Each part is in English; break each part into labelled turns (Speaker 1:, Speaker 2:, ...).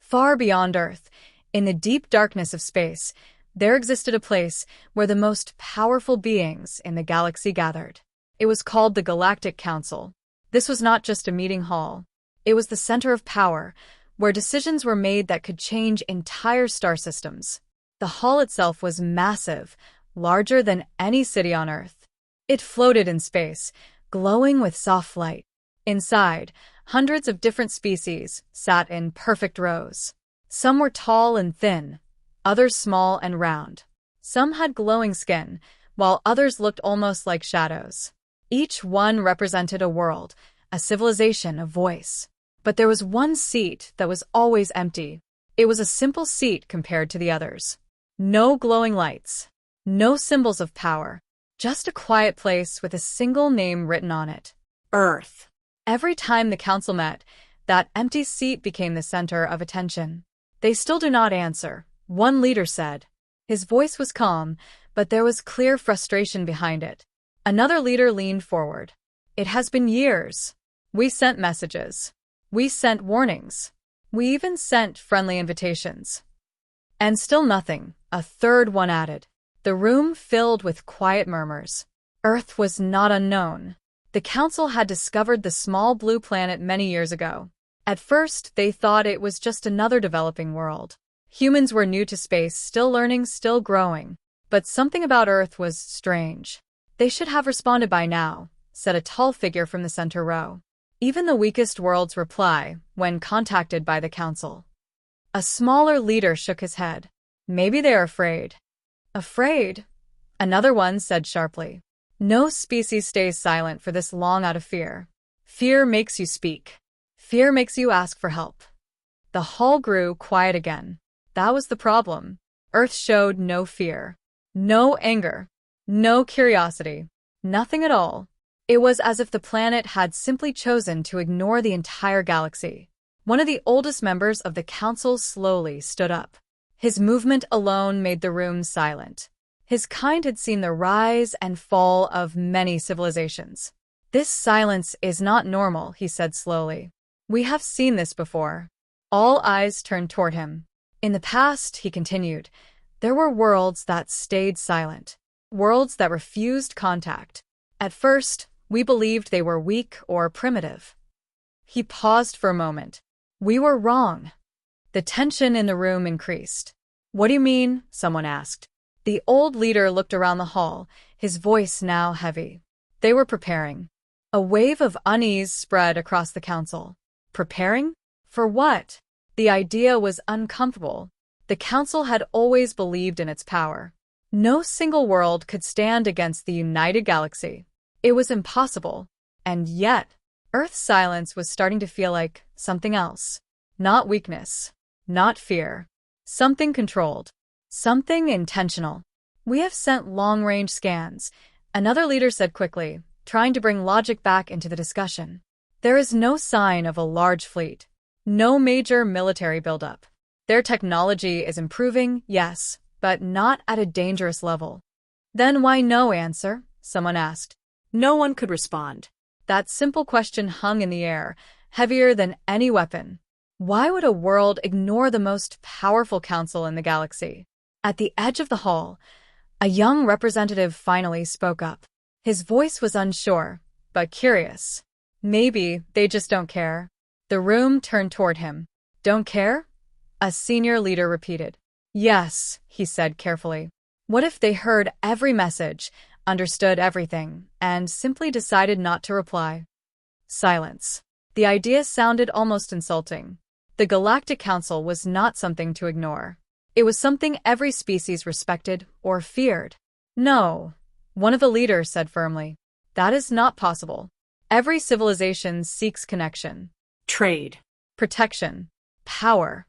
Speaker 1: Far beyond Earth, in the deep darkness of space, there existed a place where the most powerful beings in the galaxy gathered. It was called the Galactic Council. This was not just a meeting hall. It was the center of power, where decisions were made that could change entire star systems. The hall itself was massive, larger than any city on Earth. It floated in space, glowing with soft light. Inside, hundreds of different species sat in perfect rows. Some were tall and thin, others small and round. Some had glowing skin, while others looked almost like shadows. Each one represented a world, a civilization, a voice. But there was one seat that was always empty. It was a simple seat compared to the others. No glowing lights, no symbols of power, just a quiet place with a single name written on it: Earth. Every time the council met, that empty seat became the center of attention. "They still do not answer," one leader said. His voice was calm, but there was clear frustration behind it. Another leader leaned forward. "It has been years. We sent messages. We sent warnings. We even sent friendly invitations. And still nothing," a third one added. The room filled with quiet murmurs. Earth was not unknown. The council had discovered the small blue planet many years ago. At first, they thought it was just another developing world. Humans were new to space, still learning, still growing. But something about Earth was strange. "They should have responded by now," said a tall figure from the center row. Even the weakest worlds reply when contacted by the council. A smaller leader shook his head. "Maybe they're afraid." "Afraid?" another one said sharply. "No species stays silent for this long out of fear. Fear makes you speak. Fear makes you ask for help." The hall grew quiet again. That was the problem. Earth showed no fear, no anger, no curiosity, nothing at all. It was as if the planet had simply chosen to ignore the entire galaxy. One of the oldest members of the council slowly stood up. His movement alone made the room silent. His kind had seen the rise and fall of many civilizations. "This silence is not normal," he said slowly. "We have seen this before." All eyes turned toward him. "In the past," he continued, "there were worlds that stayed silent. Worlds that refused contact. At first, we believed they were weak or primitive." He paused for a moment. "We were wrong." The tension in the room increased. "What do you mean?" someone asked. The old leader looked around the hall, his voice now heavy. They were preparing. A wave of unease spread across the council. Preparing? For what? The idea was uncomfortable. The council had always believed in its power. No single world could stand against the united galaxy. It was impossible. And yet, Earth's silence was starting to feel like something else. Not weakness. Not fear. Something controlled. Something intentional. "We have sent long-range scans," another leader said quickly, trying to bring logic back into the discussion. "There is no sign of a large fleet. No major military buildup. Their technology is improving, yes, but not at a dangerous level." "Then why no answer?" someone asked. No one could respond. That simple question hung in the air, heavier than any weapon. Why would a world ignore the most powerful council in the galaxy? At the edge of the hall, a young representative finally spoke up. His voice was unsure, but curious. "Maybe they just don't care." The room turned toward him. "Don't care?" a senior leader repeated. "Yes," he said carefully. "What if they heard every message, understood everything, and simply decided not to reply?" Silence. The idea sounded almost insulting. The Galactic Council was not something to ignore. It was something every species respected or feared. "No," one of the leaders said firmly. "That is not possible. Every civilization seeks connection, trade, protection, power."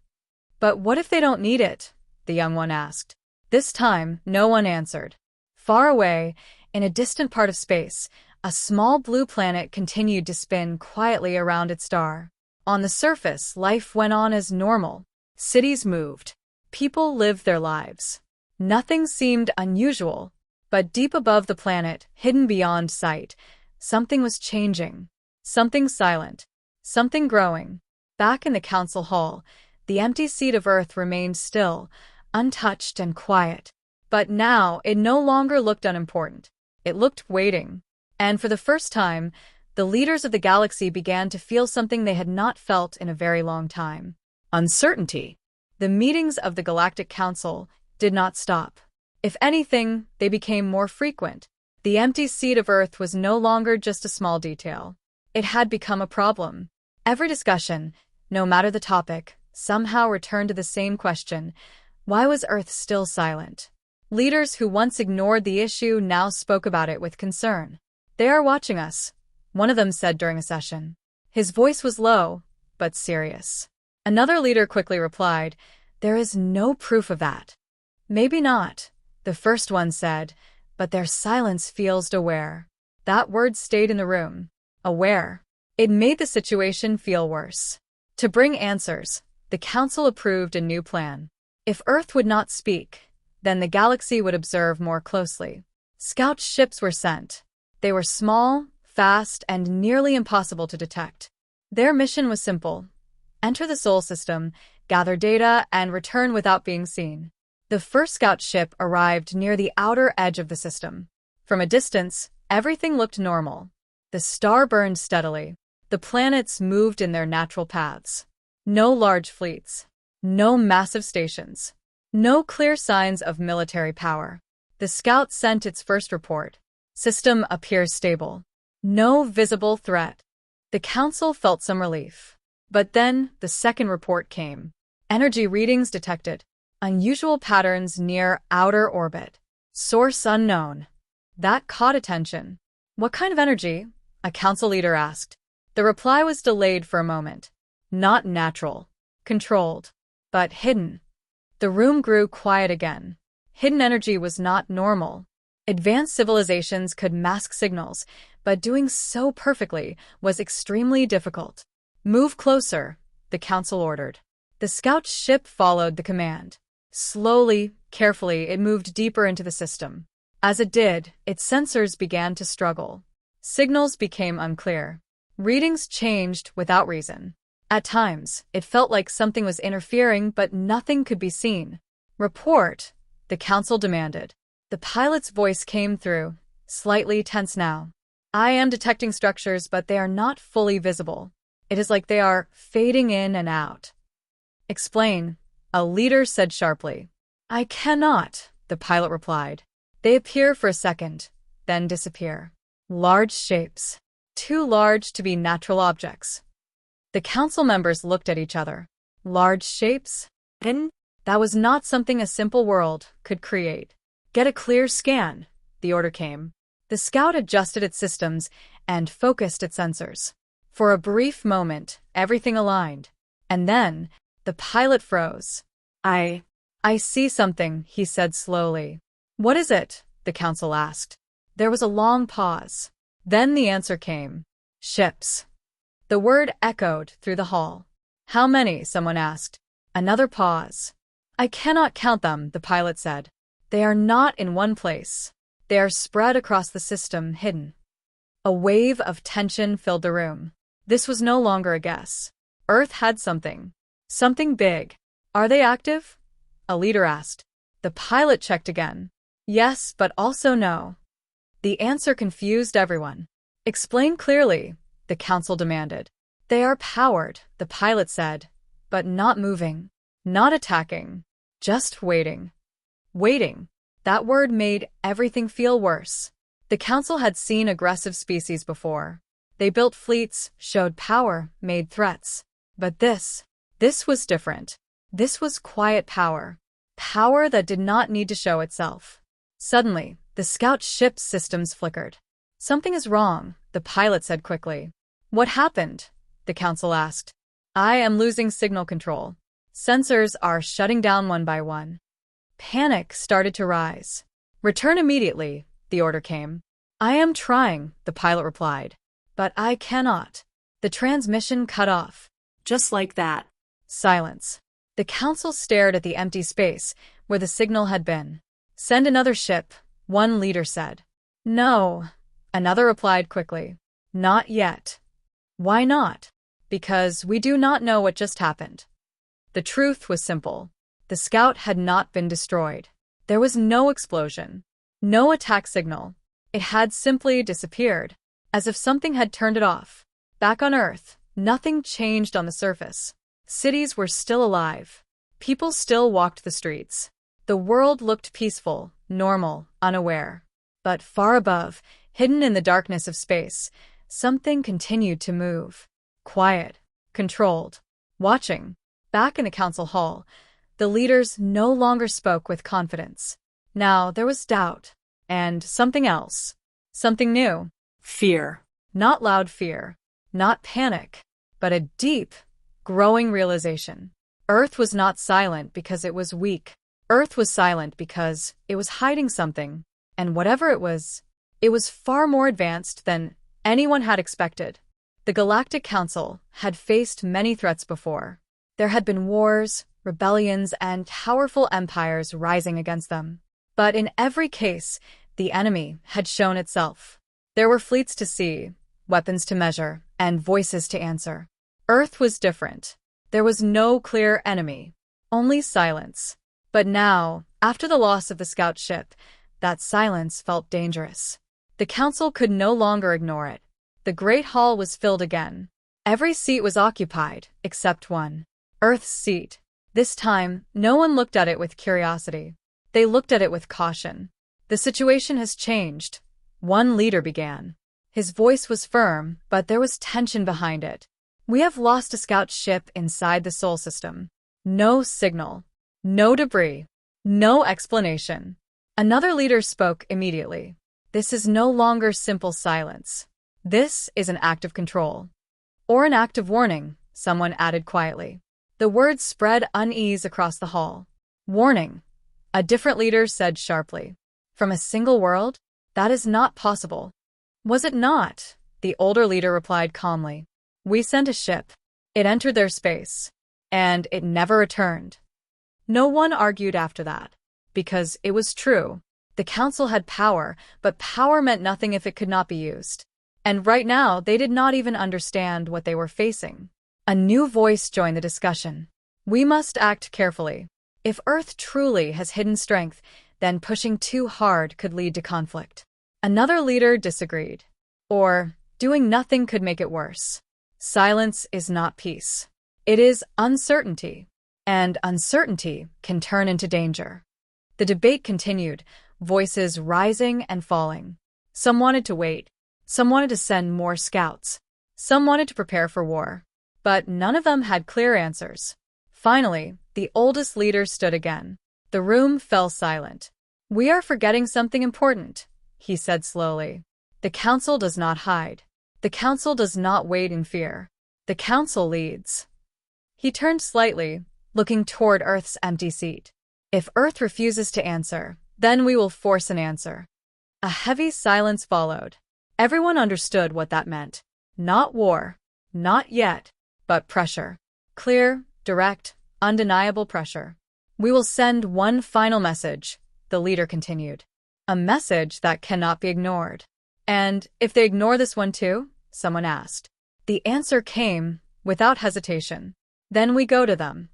Speaker 1: "But what if they don't need it?" the young one asked. This time, no one answered. Far away, in a distant part of space, a small blue planet continued to spin quietly around its star. On the surface, life went on as normal. Cities moved. People lived their lives. Nothing seemed unusual. But deep above the planet, hidden beyond sight, something was changing. Something silent. Something growing. Back in the council hall, The empty seat of Earth remained still, untouched and quiet. But now it no longer looked unimportant. It looked waiting. And for the first time, the leaders of the galaxy began to feel something they had not felt in a very long time. Uncertainty. The meetings of the Galactic Council did not stop. If anything, they became more frequent. The empty seat of Earth was no longer just a small detail. It had become a problem. Every discussion, no matter the topic, somehow returned to the same question: why was Earth still silent? Leaders who once ignored the issue now spoke about it with concern. "They are watching us," one of them said during a session. His voice was low, but serious. Another leader quickly replied, "There is no proof of that." "Maybe not," the first one said, "but their silence feels aware." That word stayed in the room. Aware. It made the situation feel worse. To bring answers, the council approved a new plan. If Earth would not speak, then the galaxy would observe more closely. Scout ships were sent. They were small, fast, and nearly impossible to detect. Their mission was simple: enter the Sol system, gather data, and return without being seen. The first scout ship arrived near the outer edge of the system. From a distance, everything looked normal. The star burned steadily. The planets moved in their natural paths. No large fleets. No massive stations. No clear signs of military power. The scout sent its first report. System appears stable. No visible threat. The council felt some relief. But then the second report came. Energy readings detected. Unusual patterns near outer orbit. Source unknown. That caught attention. "What kind of energy?" a council leader asked. The reply was delayed for a moment. "Not natural. Controlled. But hidden." The room grew quiet again. Hidden energy was not normal. Advanced civilizations could mask signals, but doing so perfectly was extremely difficult. "Move closer," the council ordered. The scout ship followed the command. Slowly, carefully, it moved deeper into the system. As it did, its sensors began to struggle. Signals became unclear. Readings changed without reason. At times, it felt like something was interfering, but nothing could be seen. "Report," the council demanded. The pilot's voice came through, slightly tense now. "I am detecting structures, but they are not fully visible. It is like they are fading in and out." "Explain," a leader said sharply. "I cannot," the pilot replied. "They appear for a second, then disappear. Large shapes. Too large to be natural objects." The council members looked at each other. Large shapes? That was not something a simple world could create. "Get a clear scan," the order came. The scout adjusted its systems and focused its sensors. For a brief moment, everything aligned. And then, the pilot froze. I see something," he said slowly. "What is it?" the council asked. There was a long pause. Then the answer came. "Ships." The word echoed through the hall. "How many?" someone asked. Another pause. "I cannot count them," the pilot said. "They are not in one place. They are spread across the system, hidden." A wave of tension filled the room. This was no longer a guess. Earth had something. Something big. "Are they active?" a leader asked. The pilot checked again. Yes, but also no. The answer confused everyone. "Explain clearly," the council demanded. "They are powered," the pilot said, "but not moving, not attacking, just waiting." Waiting. That word made everything feel worse. The council had seen aggressive species before. They built fleets, showed power, made threats. But this was different. This was quiet power. Power that did not need to show itself. Suddenly, the scout ship's systems flickered. "Something is wrong," the pilot said quickly. "What happened?" the council asked. "I am losing signal control. Sensors are shutting down one by one." Panic started to rise. "Return immediately," the order came. "I am trying," the pilot replied. "But I cannot." The transmission cut off. Just like that. Silence. The council stared at the empty space where the signal had been. "Send another ship," one leader said. "No," another replied quickly. "Not yet." "Why not?" "Because we do not know what just happened." The truth was simple. The scout had not been destroyed. There was no explosion, no attack signal. It had simply disappeared, as if something had turned it off. Back on Earth, nothing changed on the surface. Cities were still alive. People still walked the streets. The world looked peaceful, normal, unaware. But far above, hidden in the darkness of space, something continued to move. Quiet, controlled, watching. Back in the council hall, the leaders no longer spoke with confidence. Now there was doubt. And something else. Something new. Fear. Not loud fear. Not panic. But a deep, growing realization. Earth was not silent because it was weak. Earth was silent because it was hiding something. And whatever it was far more advanced than anyone had expected. The Galactic Council had faced many threats before. There had been wars, rebellions, and powerful empires rising against them. But in every case, the enemy had shown itself. There were fleets to see, weapons to measure, and voices to answer. Earth was different. There was no clear enemy, only silence. But now, after the loss of the scout ship, that silence felt dangerous. The council could no longer ignore it. The Great Hall was filled again. Every seat was occupied, except one. Earth's seat. This time, no one looked at it with curiosity. They looked at it with caution. The situation has changed. One leader began. His voice was firm, but there was tension behind it. We have lost a scout ship inside the Sol system. No signal. No debris. No explanation. Another leader spoke immediately. This is no longer simple silence. This is an act of control. Or an act of warning, someone added quietly. The words spread unease across the hall. Warning. A different leader said sharply. From a single world? That is not possible. Was it not? The older leader replied calmly. We sent a ship. It entered their space. And it never returned. No one argued after that. Because it was true. The council had power, but power meant nothing if it could not be used. And right now, they did not even understand what they were facing. A new voice joined the discussion. We must act carefully. If Earth truly has hidden strength, then pushing too hard could lead to conflict. Another leader disagreed. Or, doing nothing could make it worse. Silence is not peace. It is uncertainty. And uncertainty can turn into danger. The debate continued, voices rising and falling. Some wanted to wait. Some wanted to send more scouts. Some wanted to prepare for war. But none of them had clear answers. Finally, the oldest leader stood again. The room fell silent. We are forgetting something important, he said slowly. The council does not hide. The council does not wait in fear. The council leads. He turned slightly, looking toward Earth's empty seat. If Earth refuses to answer, then we will force an answer. A heavy silence followed. Everyone understood what that meant. Not war. Not yet. But pressure. Clear, direct, undeniable pressure. We will send one final message, the leader continued. A message that cannot be ignored. And if they ignore this one too? Someone asked. The answer came, without hesitation. Then we go to them.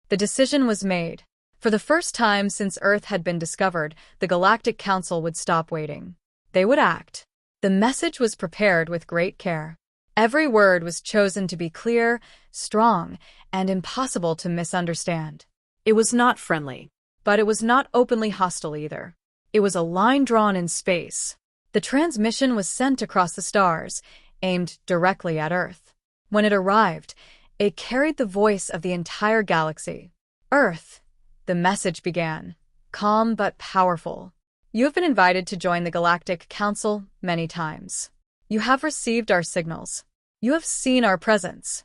Speaker 1: The decision was made. For the first time since Earth had been discovered, the Galactic Council would stop waiting. They would act. The message was prepared with great care. Every word was chosen to be clear, strong, and impossible to misunderstand. It was not friendly, but it was not openly hostile either. It was a line drawn in space. The transmission was sent across the stars, aimed directly at Earth. When it arrived, it carried the voice of the entire galaxy. Earth, the message began, calm but powerful. You have been invited to join the Galactic Council many times. You have received our signals. You have seen our presence.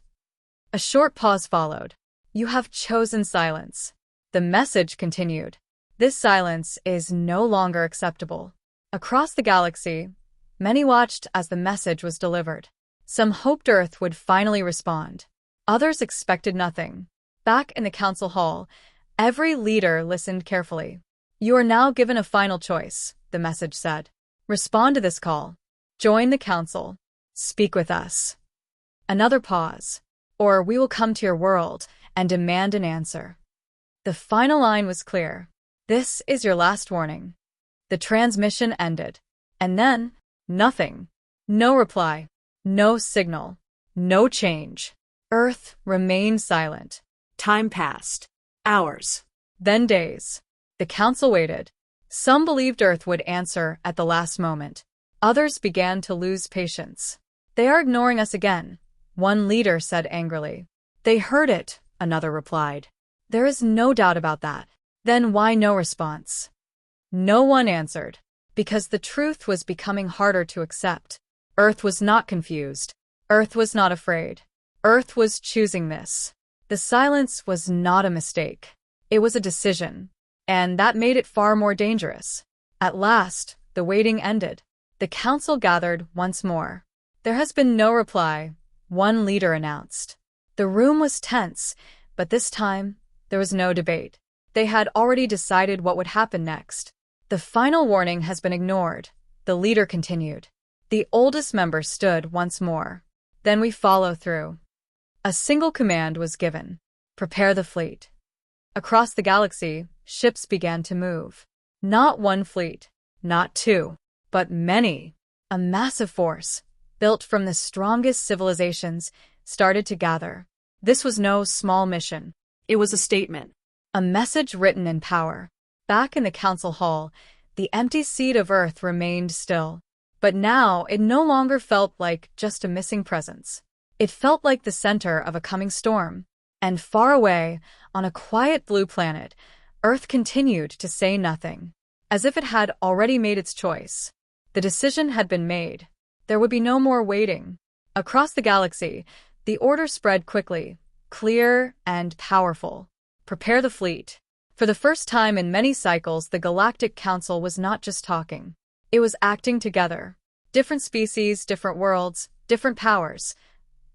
Speaker 1: A short pause followed. You have chosen silence. The message continued. This silence is no longer acceptable. Across the galaxy, many watched as the message was delivered. Some hoped Earth would finally respond. Others expected nothing. Back in the council hall, every leader listened carefully. You are now given a final choice, the message said. Respond to this call. Join the council. Speak with us. Another pause. Or we will come to your world and demand an answer. The final line was clear. "This is your last warning." The transmission ended. And then, nothing. No reply. No signal. No change. Earth remained silent.
Speaker 2: Time passed. Hours.
Speaker 1: Then days. The council waited. Some believed Earth would answer at the last moment. Others began to lose patience. "They are ignoring us again," one leader said angrily. "They heard it," another replied. "There is no doubt about that." Then why no response? No one answered. Because the truth was becoming harder to accept. Earth was not confused. Earth was not afraid. Earth was choosing this. The silence was not a mistake. It was a decision. And that made it far more dangerous. At last, the waiting ended. The council gathered once more. "There has been no reply," one leader announced. The room was tense, but this time, there was no debate. They had already decided what would happen next. "The final warning has been ignored," the leader continued. The oldest member stood once more. "Then we follow through." A single command was given. "Prepare the fleet." Across the galaxy, ships began to move. Not one fleet, not two, but many. A massive force, built from the strongest civilizations, started to gather. This was no small mission.
Speaker 2: It was a statement.
Speaker 1: A message written in power. Back in the council hall, the empty seat of Earth remained still. But now it no longer felt like just a missing presence. It felt like the center of a coming storm. And far away, on a quiet blue planet, Earth continued to say nothing, as if it had already made its choice. The decision had been made. There would be no more waiting. Across the galaxy, the order spread quickly, clear and powerful. "Prepare the fleet." For the first time in many cycles, the Galactic Council was not just talking. It was acting together. Different species, different worlds, different powers,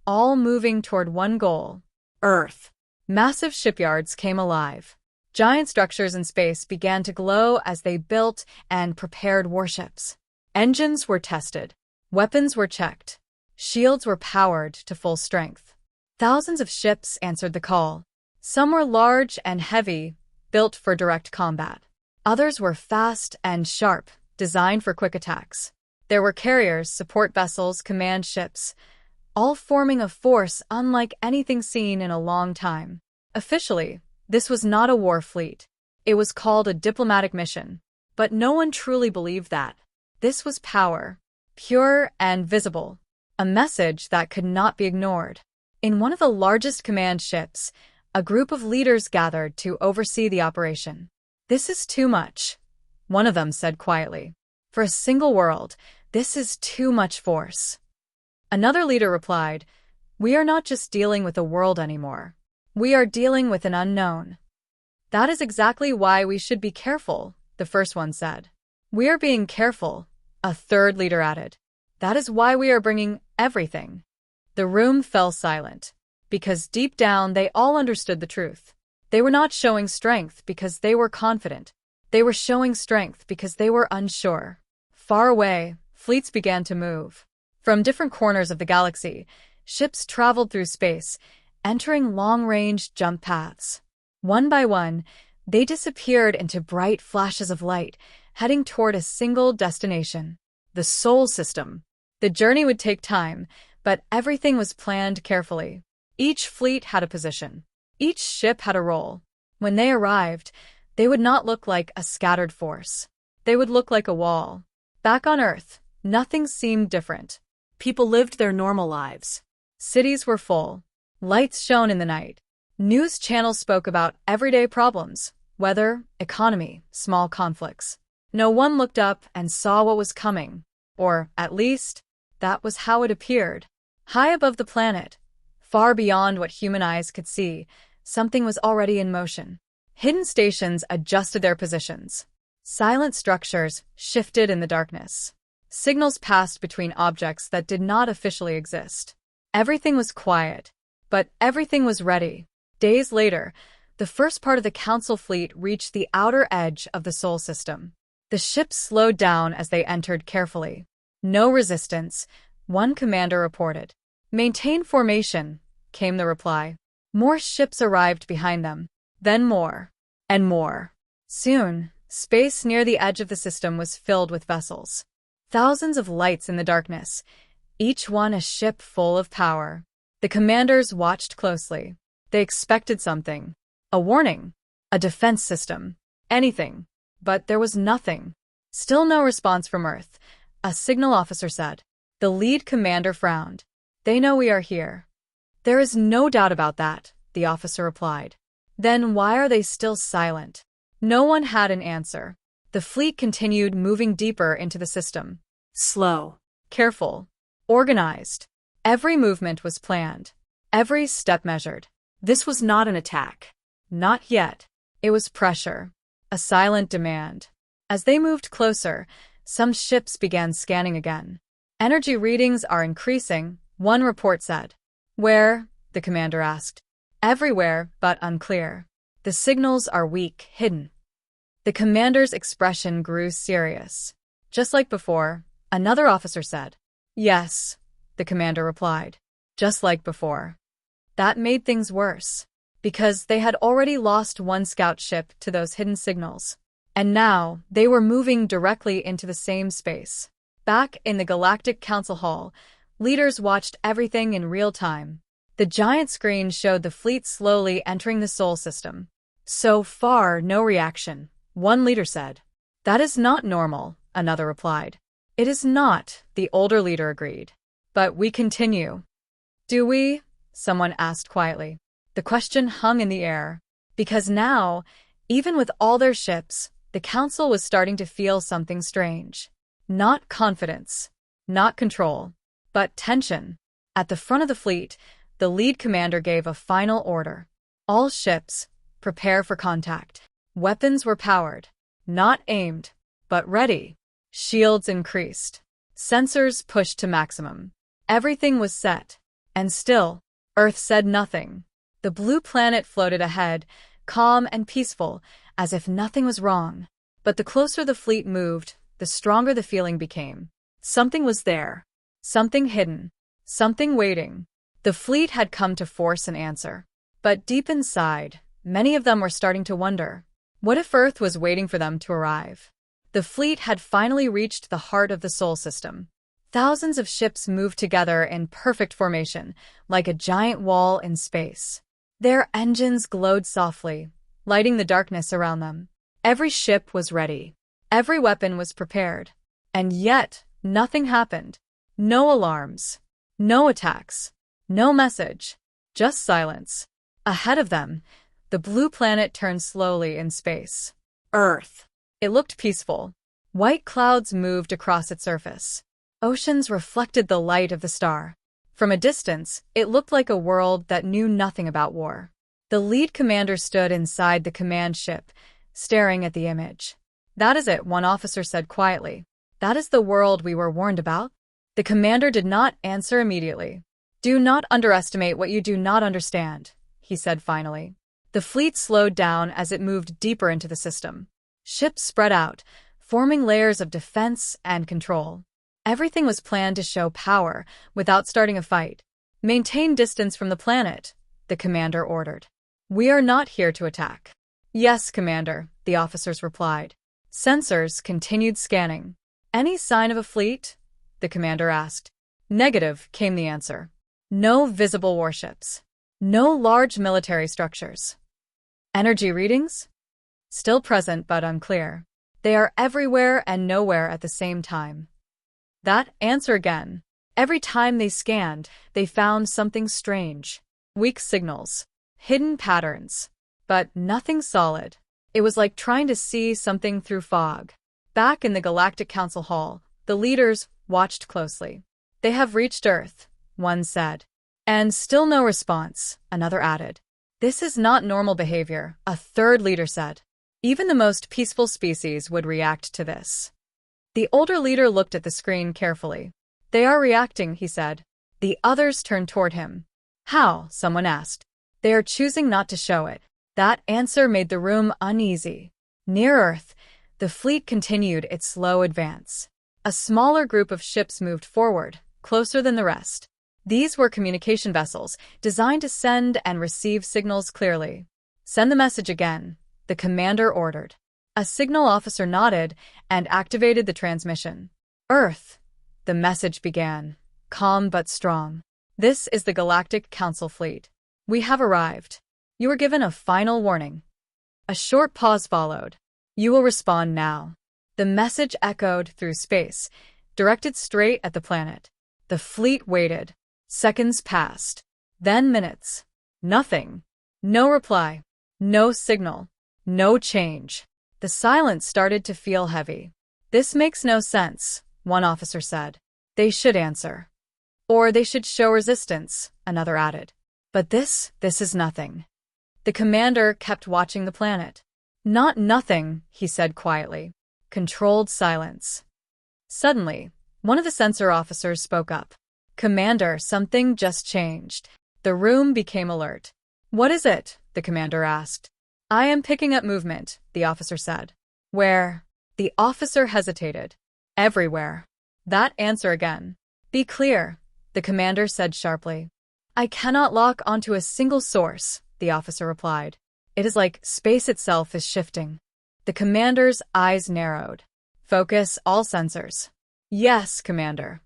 Speaker 1: all moving toward one goal: Earth. Massive shipyards came alive. Giant structures in space began to glow as they built and prepared warships. Engines were tested. Weapons were checked. Shields were powered to full strength. Thousands of ships answered the call. Some were large and heavy, built for direct combat. Others were fast and sharp, designed for quick attacks. There were carriers, support vessels, command ships, all forming a force unlike anything seen in a long time. Officially, this was not a war fleet. It was called a diplomatic mission. But no one truly believed that. This was power, pure and visible, a message that could not be ignored. In one of the largest command ships, a group of leaders gathered to oversee the operation. "This is too much," one of them said quietly. "For a single world, this is too much force." Another leader replied, "We are not just dealing with a world anymore. We are dealing with an unknown." "That is exactly why we should be careful," the first one said. "We are being careful," a third leader added. "That is why we are bringing everything." The room fell silent, because deep down they all understood the truth. They were not showing strength because they were confident. They were showing strength because they were unsure. Far away, fleets began to move. From different corners of the galaxy, ships traveled through space, entering long-range jump paths. One by one, they disappeared into bright flashes of light, heading toward a single destination: the Sol system. The journey would take time, but everything was planned carefully. Each fleet had a position. Each ship had a role. When they arrived, they would not look like a scattered force. They would look like a wall. Back on Earth, nothing seemed different.
Speaker 2: People lived their normal lives.
Speaker 1: Cities were full. Lights shone in the night. News channels spoke about everyday problems: weather, economy, small conflicts. No one looked up and saw what was coming. Or, at least, that was how it appeared. High above the planet, far beyond what human eyes could see, something was already in motion. Hidden stations adjusted their positions. Silent structures shifted in the darkness. Signals passed between objects that did not officially exist. Everything was quiet, but everything was ready. Days later, the first part of the Council fleet reached the outer edge of the Sol system. The ships slowed down as they entered carefully. "No resistance," one commander reported. "Maintain formation," came the reply. More ships arrived behind them. Then more. And more. Soon, space near the edge of the system was filled with vessels. Thousands of lights in the darkness, each one a ship full of power. The commanders watched closely. They expected something. A warning. A defense system. Anything. But there was nothing. Still no response from Earth, a signal officer said. The lead commander frowned. They know we are here. There is no doubt about that, the officer replied. Then why are they still silent? No one had an answer. The fleet continued moving deeper into the system.
Speaker 2: Slow.
Speaker 1: Careful. Organized. Every movement was planned. Every step measured.
Speaker 2: This was not an attack.
Speaker 1: Not yet. It was pressure. A silent demand. As they moved closer, some ships began scanning again. Energy readings are increasing, one report said. Where? The commander asked. Everywhere, but unclear. The signals are weak, hidden. The commander's expression grew serious. Just like before, another officer said. Yes, the commander replied. Just like before. That made things worse, because they had already lost one scout ship to those hidden signals. And now, they were moving directly into the same space. Back in the Galactic Council Hall, leaders watched everything in real time. The giant screen showed the fleet slowly entering the Sol system. So far, no reaction, one leader said. That is not normal, another replied. It is not, the older leader agreed. But we continue. Do we? Someone asked quietly. The question hung in the air. Because now, even with all their ships, the council was starting to feel something strange. Not confidence, not control, but tension. At the front of the fleet, the lead commander gave a final order. All ships, prepare for contact. Weapons were powered, not aimed, but ready. Shields increased. Sensors pushed to maximum. Everything was set. And still, Earth said nothing. The blue planet floated ahead, calm and peaceful, as if nothing was wrong. But the closer the fleet moved, the stronger the feeling became. Something was there. Something hidden. Something waiting. The fleet had come to force an answer. But deep inside, many of them were starting to wonder. What if Earth was waiting for them to arrive? The fleet had finally reached the heart of the Sol system. Thousands of ships moved together in perfect formation, like a giant wall in space. Their engines glowed softly, lighting the darkness around them. Every ship was ready. Every weapon was prepared. And yet, nothing happened. No alarms. No attacks. No message. Just silence. Ahead of them, the blue planet turned slowly in space. Earth. It looked peaceful. White clouds moved across its surface. Oceans reflected the light of the star. From a distance, it looked like a world that knew nothing about war. The lead commander stood inside the command ship, staring at the image. That is it, one officer said quietly. That is the world we were warned about? The commander did not answer immediately. Do not underestimate what you do not understand, he said finally. The fleet slowed down as it moved deeper into the system. Ships spread out, forming layers of defense and control. Everything was planned to show power without starting a fight. Maintain distance from the planet, the commander ordered. We are not here to attack. Yes, Commander, the officers replied. Sensors continued scanning. Any sign of a fleet? The commander asked. Negative, came the answer. No visible warships. No large military structures. Energy readings? Still present but unclear. They are everywhere and nowhere at the same time. That answer again. Every time they scanned, they found something strange. Weak signals. Hidden patterns. But nothing solid. It was like trying to see something through fog. Back in the Galactic Council Hall, the leaders watched closely. They have reached Earth, one said. And still no response, another added. This is not normal behavior, a third leader said. Even the most peaceful species would react to this. The older leader looked at the screen carefully. They are reacting, he said. The others turned toward him. How? Someone asked. They are choosing not to show it. That answer made the room uneasy. Near Earth, the fleet continued its slow advance. A smaller group of ships moved forward, closer than the rest. These were communication vessels designed to send and receive signals clearly. Send the message again, the commander ordered. A signal officer nodded and activated the transmission. Earth, the message began, calm but strong. This is the Galactic Council fleet. We have arrived. You were given a final warning. A short pause followed. You will respond now. The message echoed through space, directed straight at the planet. The fleet waited. Seconds passed. Then minutes. Nothing. No reply. No signal. No change. The silence started to feel heavy. This makes no sense, one officer said. They should answer. Or they should show resistance, another added. But this is nothing. The commander kept watching the planet. Not nothing, he said quietly. Controlled silence. Suddenly, one of the sensor officers spoke up. Commander, something just changed. The room became alert. What is it? The commander asked. I am picking up movement, the officer said. Where? The officer hesitated. Everywhere. That answer again. Be clear, the commander said sharply. I cannot lock onto a single source, the officer replied. It is like space itself is shifting. The commander's eyes narrowed. Focus all sensors. Yes, commander.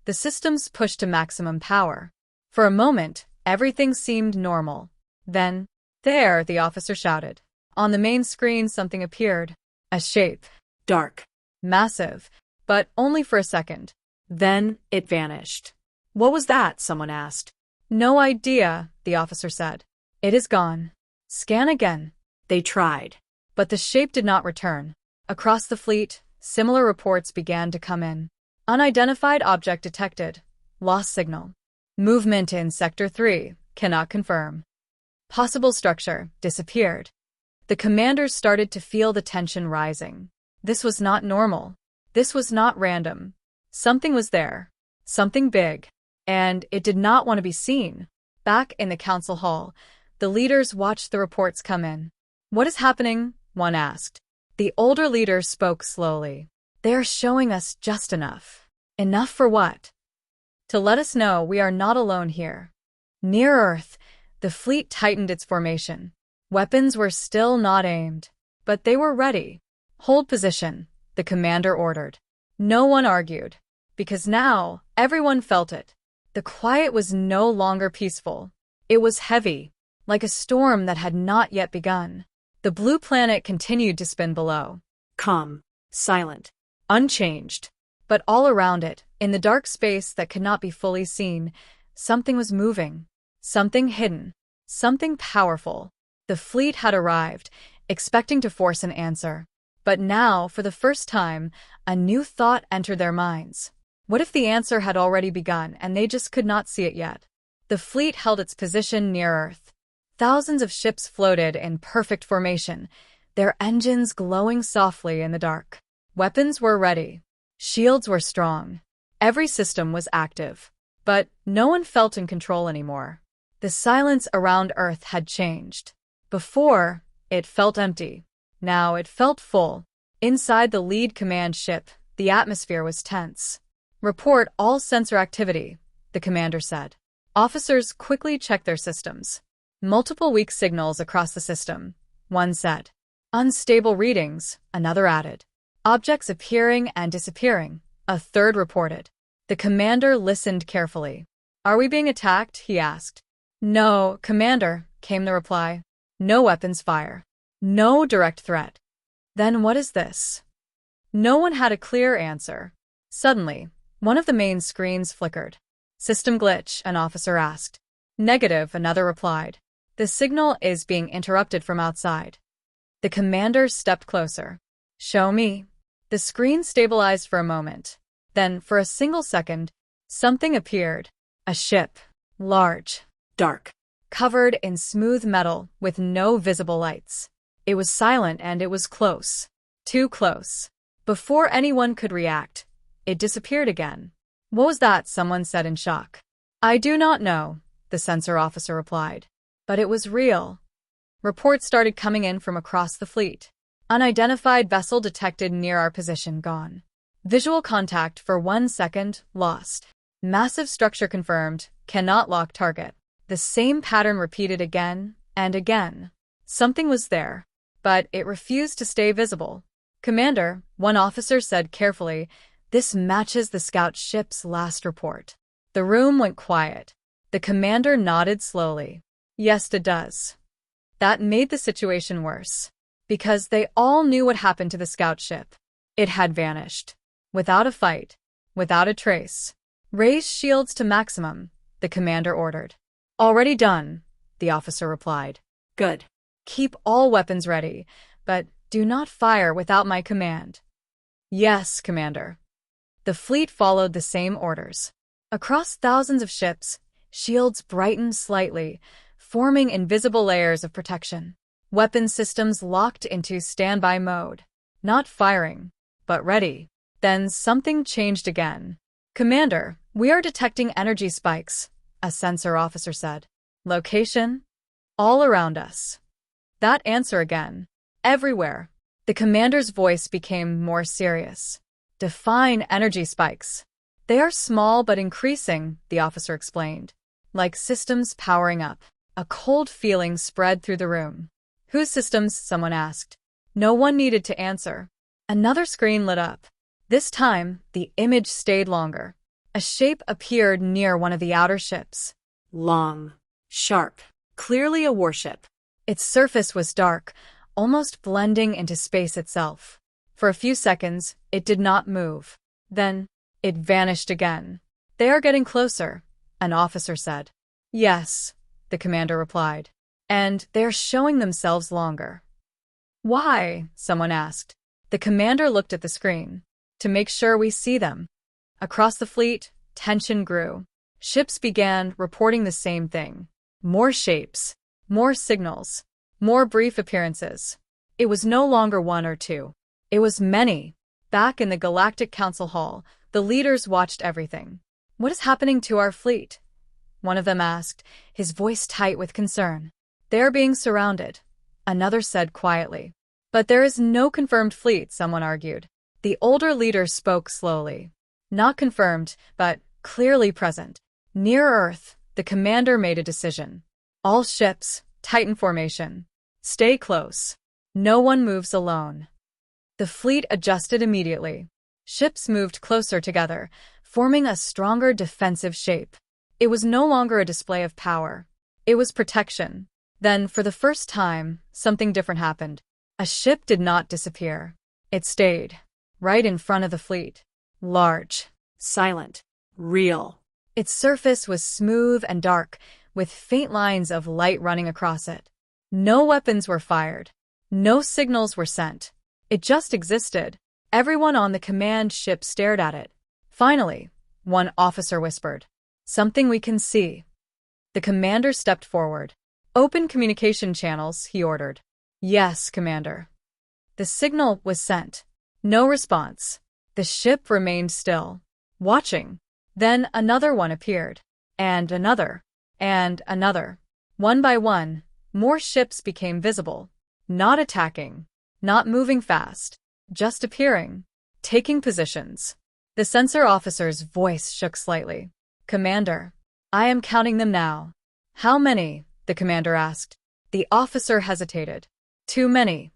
Speaker 1: The systems pushed to maximum power. For a moment, everything seemed normal. Then, there, the officer shouted. On the main screen, something appeared. A shape.
Speaker 2: Dark.
Speaker 1: Massive. But only for a second.
Speaker 2: Then it vanished. What was that? Someone asked.
Speaker 1: No idea, the officer said. It is gone. Scan again.
Speaker 2: They tried.
Speaker 1: But the shape did not return. Across the fleet, similar reports began to come in. Unidentified object detected. Lost signal. Movement in Sector 3. Cannot confirm. Possible structure. Disappeared. The commanders started to feel the tension rising. This was not normal. This was not random. Something was there. Something big. And it did not want to be seen. Back in the council hall, the leaders watched the reports come in. What is happening? One asked. The older leader spoke slowly. They are showing us just enough. Enough for what? To let us know we are not alone here. Near Earth, the fleet tightened its formation. Weapons were still not aimed, but they were ready. Hold position, the commander ordered. No one argued, because now everyone felt it. The quiet was no longer peaceful. It was heavy, like a storm that had not yet begun. The blue planet continued to spin below.
Speaker 2: Calm, silent,
Speaker 1: unchanged. But all around it, in the dark space that could not be fully seen, something was moving. Something hidden. Something powerful. The fleet had arrived, expecting to force an answer. But now, for the first time, a new thought entered their minds. What if the answer had already begun and they just could not see it yet? The fleet held its position near Earth. Thousands of ships floated in perfect formation, their engines glowing softly in the dark. Weapons were ready. Shields were strong. Every system was active. But no one felt in control anymore. The silence around Earth had changed. Before, it felt empty. Now it felt full. Inside the lead command ship, the atmosphere was tense. Report all sensor activity, the commander said. Officers quickly checked their systems. Multiple weak signals across the system, one said. Unstable readings, another added. Objects appearing and disappearing, a third reported. The commander listened carefully. Are we being attacked? He asked. No, commander, came the reply. No weapons fire. No direct threat. Then what is this? No one had a clear answer. Suddenly, one of the main screens flickered. System glitch, an officer asked. Negative, another replied. The signal is being interrupted from outside. The commander stepped closer. Show me. The screen stabilized for a moment. Then, for a single second, something appeared. A ship. Large.
Speaker 2: Dark.
Speaker 1: Covered in smooth metal with no visible lights. It was silent and it was close. Too close. Before anyone could react, it disappeared again. What was that? Someone said in shock. I do not know, the sensor officer replied. But it was real. Reports started coming in from across the fleet. Unidentified vessel detected near our position gone. Visual contact for 1 second lost. Massive structure confirmed, cannot lock target. The same pattern repeated again and again. Something was there, but it refused to stay visible. Commander, one officer said carefully, this matches the scout ship's last report. The room went quiet. The commander nodded slowly. Yes, it does. That made the situation worse, because they all knew what happened to the scout ship. It had vanished. Without a fight, without a trace. Raise shields to maximum, the commander ordered. Already done, the officer replied.
Speaker 2: Good.
Speaker 1: Keep all weapons ready, but do not fire without my command. Yes, Commander. The fleet followed the same orders. Across thousands of ships, shields brightened slightly, forming invisible layers of protection. Weapon systems locked into standby mode. Not firing, but ready. Then something changed again. Commander, we are detecting energy spikes, a sensor officer said. Location? All around us. That answer again. Everywhere. The commander's voice became more serious. Define energy spikes. They are small but increasing, the officer explained. Like systems powering up. A cold feeling spread through the room. Whose systems? Someone asked. No one needed to answer. Another screen lit up. This time, the image stayed longer. A shape appeared near one of the outer ships.
Speaker 2: Long. Sharp. Clearly a warship.
Speaker 1: Its surface was dark, almost blending into space itself. For a few seconds, it did not move. Then, it vanished again. They are getting closer, an officer said. Yes, the commander replied. And they're showing themselves longer. Why? Someone asked. The commander looked at the screen. To make sure we see them. Across the fleet, tension grew. Ships began reporting the same thing. More shapes, more signals, more brief appearances. It was no longer one or two. It was many. Back in the Galactic Council Hall, the leaders watched everything. What is happening to our fleet? One of them asked, his voice tight with concern. They are being surrounded, another said quietly. But there is no confirmed fleet, someone argued. The older leader spoke slowly. Not confirmed, but clearly present. Near Earth, the commander made a decision. All ships, Titan formation. Stay close. No one moves alone. The fleet adjusted immediately. Ships moved closer together, forming a stronger defensive shape. It was no longer a display of power. It was protection. Then, for the first time, something different happened. A ship did not disappear. It stayed, right in front of the fleet. Large.
Speaker 2: Silent. Real.
Speaker 1: Its surface was smooth and dark, with faint lines of light running across it. No weapons were fired. No signals were sent. It just existed. Everyone on the command ship stared at it. Finally, one officer whispered, "Something we can see." The commander stepped forward. "Open communication channels," he ordered. "Yes, Commander." The signal was sent. No response. The ship remained still, watching. Then another one appeared. And another. And another. One by one, more ships became visible. Not attacking. Not moving fast. Just appearing. Taking positions. The sensor officer's voice shook slightly. "Commander, I am counting them now." "How many?" the commander asked. The officer hesitated. "Too many."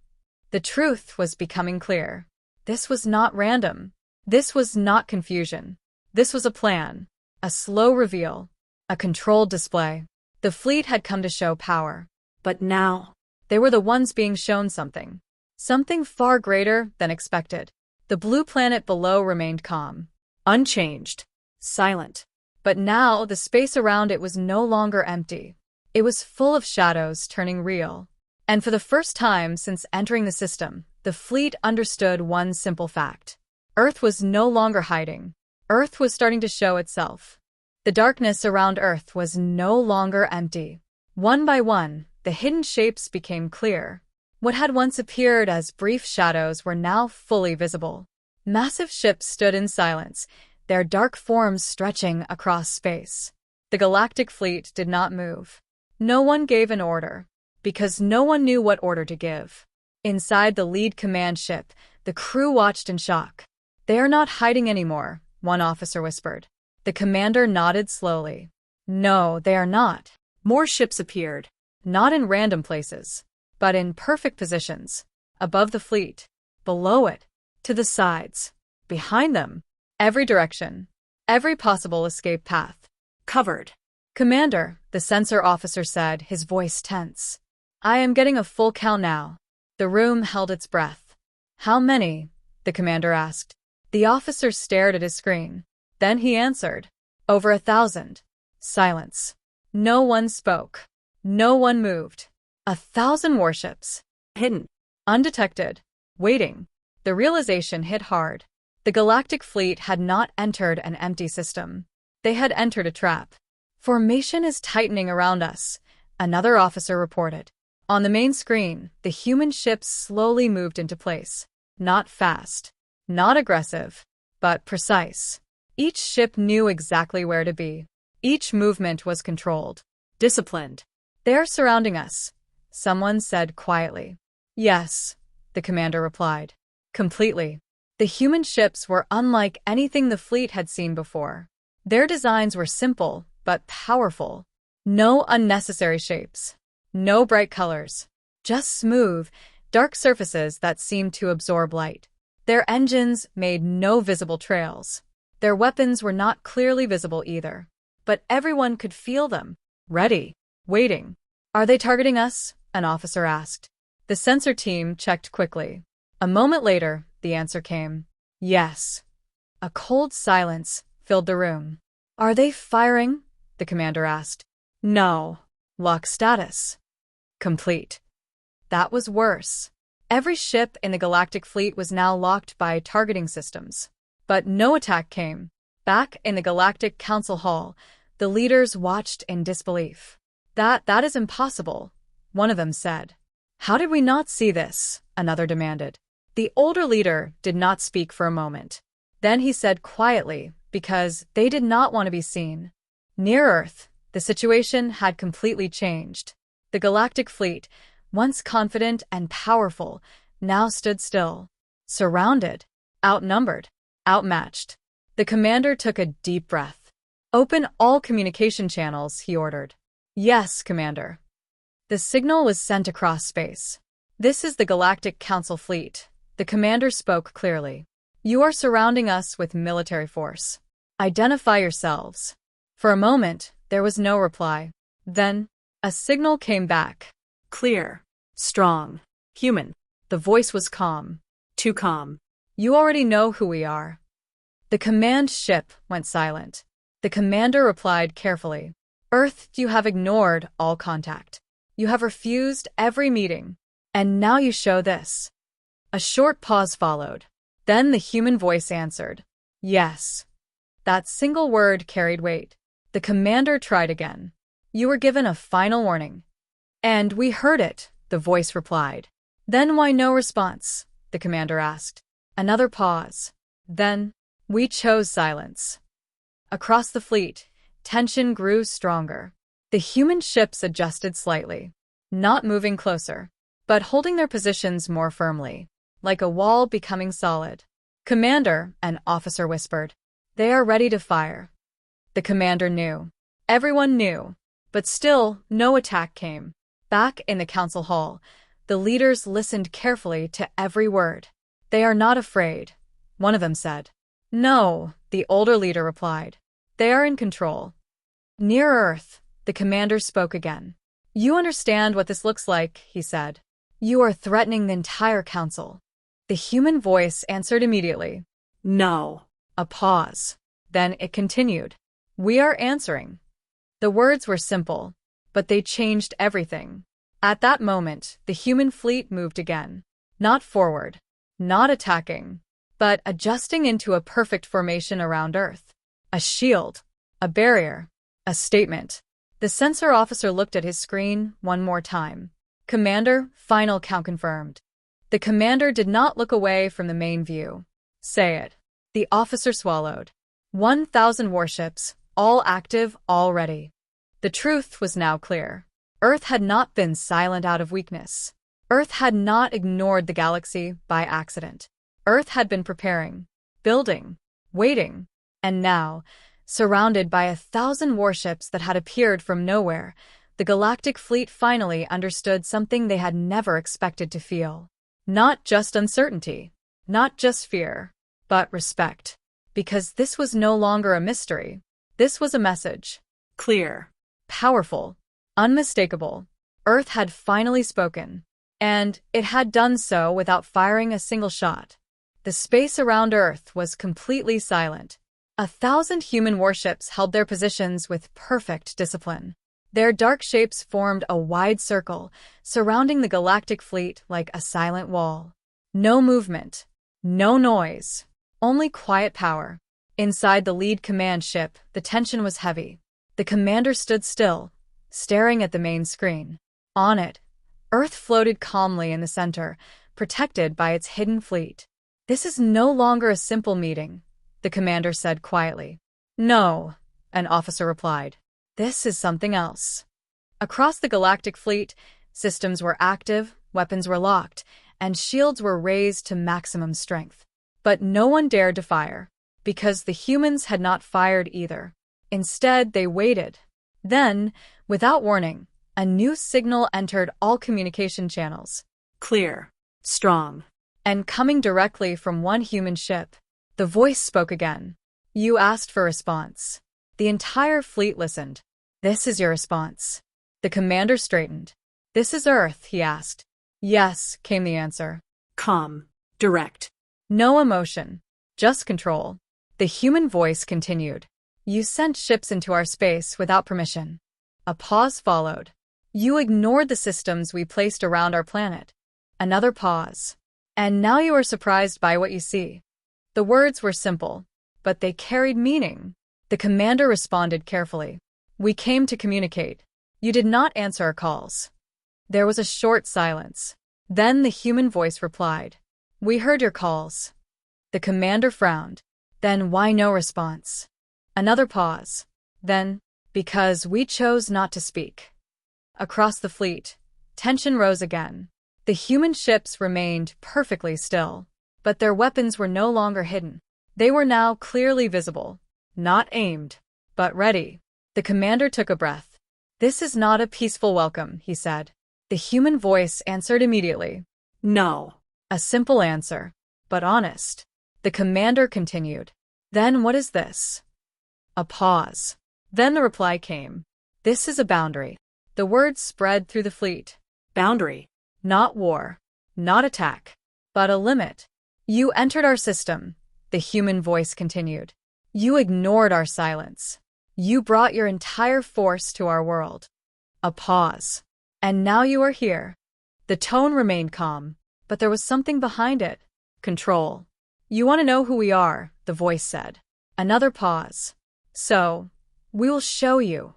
Speaker 1: The truth was becoming clear. This was not random. This was not confusion. This was a plan. A slow reveal. A controlled display. The fleet had come to show power. But now, they were the ones being shown something. Something far greater than expected. The blue planet below remained calm. Unchanged. Silent. But now, the space around it was no longer empty. It was full of shadows turning real. And for the first time since entering the system, the fleet understood one simple fact. Earth was no longer hiding. Earth was starting to show itself. The darkness around Earth was no longer empty. One by one, the hidden shapes became clear. What had once appeared as brief shadows were now fully visible. Massive ships stood in silence, their dark forms stretching across space. The galactic fleet did not move. No one gave an order, because no one knew what order to give. Inside the lead command ship, the crew watched in shock. "They are not hiding anymore," one officer whispered. The commander nodded slowly. No, they are not.
Speaker 2: More ships appeared.
Speaker 1: Not in random places, but in perfect positions. Above the fleet, below it, to the sides, behind them, every direction, every possible escape path.
Speaker 2: Covered.
Speaker 1: Commander, the sensor officer said, his voice tense. I am getting a full count now. The room held its breath. How many? The commander asked. The officer stared at his screen. Then he answered. Over 1,000. Silence. No one spoke. No one moved. 1,000 warships.
Speaker 2: Hidden.
Speaker 1: Undetected. Waiting. The realization hit hard. The galactic fleet had not entered an empty system. They had entered a trap. Formation is tightening around us, another officer reported. On the main screen, the human ships slowly moved into place. Not fast. Not aggressive. But precise. Each ship knew exactly where to be. Each movement was controlled.
Speaker 2: Disciplined.
Speaker 1: They are surrounding us, someone said quietly. Yes, the commander replied. Completely. The human ships were unlike anything the fleet had seen before. Their designs were simple, but powerful. No unnecessary shapes. No bright colors. Just smooth, dark surfaces that seemed to absorb light. Their engines made no visible trails. Their weapons were not clearly visible either. But everyone could feel them. Ready. Waiting. Are they targeting us? An officer asked. The sensor team checked quickly. A moment later, the answer came. Yes. A cold silence filled the room. Are they firing? The commander asked. No. Lock status. Complete. That was worse. Every ship in the galactic fleet was now locked by targeting systems. But no attack came. Back in the Galactic Council Hall, the leaders watched in disbelief. That is impossible, one of them said. How did we not see this? Another demanded. The older leader did not speak for a moment. Then he said quietly, because they did not want to be seen. Near Earth, the situation had completely changed. The galactic fleet, once confident and powerful, now stood still. Surrounded, outnumbered, outmatched. The commander took a deep breath. Open all communication channels, he ordered. Yes, Commander. The signal was sent across space. This is the Galactic Council fleet. The commander spoke clearly. You are surrounding us with military force. Identify yourselves. For a moment, there was no reply. Then, a signal came back.
Speaker 2: Clear. Strong. Human.
Speaker 1: The voice was calm.
Speaker 2: Too calm.
Speaker 1: You already know who we are. The command ship went silent. The commander replied carefully. Earth, you have ignored all contact. You have refused every meeting. And now you show this. A short pause followed. Then the human voice answered. Yes. That single word carried weight. The commander tried again. You were given a final warning. And we heard it, the voice replied. Then why no response? The commander asked. Another pause. Then, we chose silence. Across the fleet, tension grew stronger. The human ships adjusted slightly, not moving closer, but holding their positions more firmly, like a wall becoming solid. Commander, an officer whispered. They are ready to fire. The commander knew. Everyone knew. But still, no attack came. Back in the council hall, the leaders listened carefully to every word. They are not afraid, one of them said. No, the older leader replied. They are in control. Near Earth, the commander spoke again. You understand what this looks like, he said. You are threatening the entire council. The human voice answered immediately.
Speaker 2: No.
Speaker 1: A pause. Then it continued. We are answering. The words were simple, but they changed everything. At that moment, the human fleet moved again. Not forward, not attacking, but adjusting into a perfect formation around Earth. A shield, a barrier, a statement. The sensor officer looked at his screen one more time. Commander, final count confirmed. The commander did not look away from the main view. Say it. The officer swallowed. 1,000 warships, all active, all ready. The truth was now clear. Earth had not been silent out of weakness. Earth had not ignored the galaxy by accident. Earth had been preparing, building, waiting, and now, Surrounded by 1,000 warships that had appeared from nowhere, the galactic fleet finally understood something they had never expected to feel. Not just uncertainty, not just fear, but respect. Because this was no longer a mystery. This was a message.
Speaker 2: Clear.
Speaker 1: Powerful. Unmistakable. Earth had finally spoken. And it had done so without firing a single shot. The space around Earth was completely silent. 1,000 human warships held their positions with perfect discipline. Their dark shapes formed a wide circle, surrounding the galactic fleet like a silent wall. No movement. No noise. Only quiet power. Inside the lead command ship, the tension was heavy. The commander stood still, staring at the main screen. On it, Earth floated calmly in the center, protected by its hidden fleet. "This is no longer a simple meeting," the commander said quietly. "No," an officer replied. "This is something else." Across the galactic fleet, systems were active, weapons were locked, and shields were raised to maximum strength. But no one dared to fire, because the humans had not fired either. Instead, they waited. Then, without warning, a new signal entered all communication channels.
Speaker 2: Clear. Strong.
Speaker 1: And coming directly from one human ship, the voice spoke again. "You asked for response." The entire fleet listened. "This is your response." The commander straightened. "This is Earth?" he asked. "Yes," came the answer.
Speaker 2: Calm. Direct.
Speaker 1: No emotion. Just control. The human voice continued. "You sent ships into our space without permission." A pause followed. "You ignored the systems we placed around our planet." Another pause. "And now you are surprised by what you see." The words were simple, but they carried meaning. The commander responded carefully. "We came to communicate. You did not answer our calls." There was a short silence. Then the human voice replied. "We heard your calls." The commander frowned. "Then why no response?" Another pause. Then, "Because we chose not to speak." Across the fleet, tension rose again. The human ships remained perfectly still, but their weapons were no longer hidden. They were now clearly visible, not aimed, but ready. The commander took a breath. "This is not a peaceful welcome," he said. The human voice answered immediately.
Speaker 2: No.
Speaker 1: A simple answer, but honest. The commander continued. "Then what is this?" A pause. Then the reply came. "This is a boundary." The words spread through the fleet.
Speaker 2: Boundary.
Speaker 1: Not war, not attack, but a limit. "You entered our system," the human voice continued. "You ignored our silence. You brought your entire force to our world." A pause. "And now you are here." The tone remained calm, but there was something behind it. Control. "You want to know who we are," the voice said. Another pause. "So, we will show you."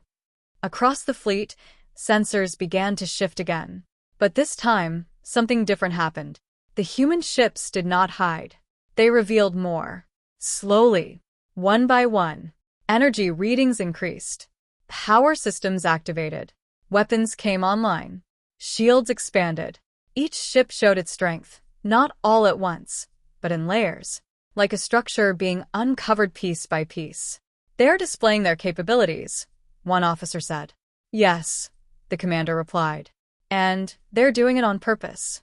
Speaker 1: Across the fleet, sensors began to shift again. But this time, something different happened. The human ships did not hide. They revealed more. Slowly, one by one, energy readings increased. Power systems activated. Weapons came online. Shields expanded. Each ship showed its strength, not all at once, but in layers, like a structure being uncovered piece by piece. "They're displaying their capabilities," one officer said. "Yes," the commander replied. "And they're doing it on purpose."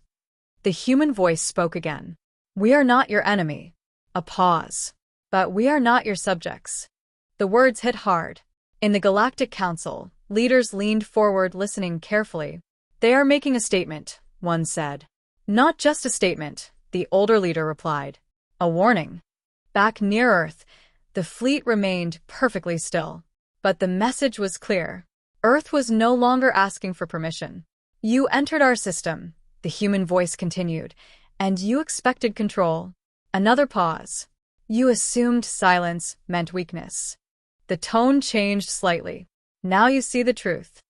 Speaker 1: The human voice spoke again. "We are not your enemy." A pause. "But we are not your subjects." The words hit hard. In the Galactic Council, leaders leaned forward listening carefully. "They are making a statement," one said. "Not just a statement," the older leader replied. "A warning." Back near Earth, the fleet remained perfectly still. But the message was clear. Earth was no longer asking for permission. "You entered our system," the human voice continued, "and you expected control." Another pause. "You assumed silence meant weakness." The tone changed slightly. "Now you see the truth."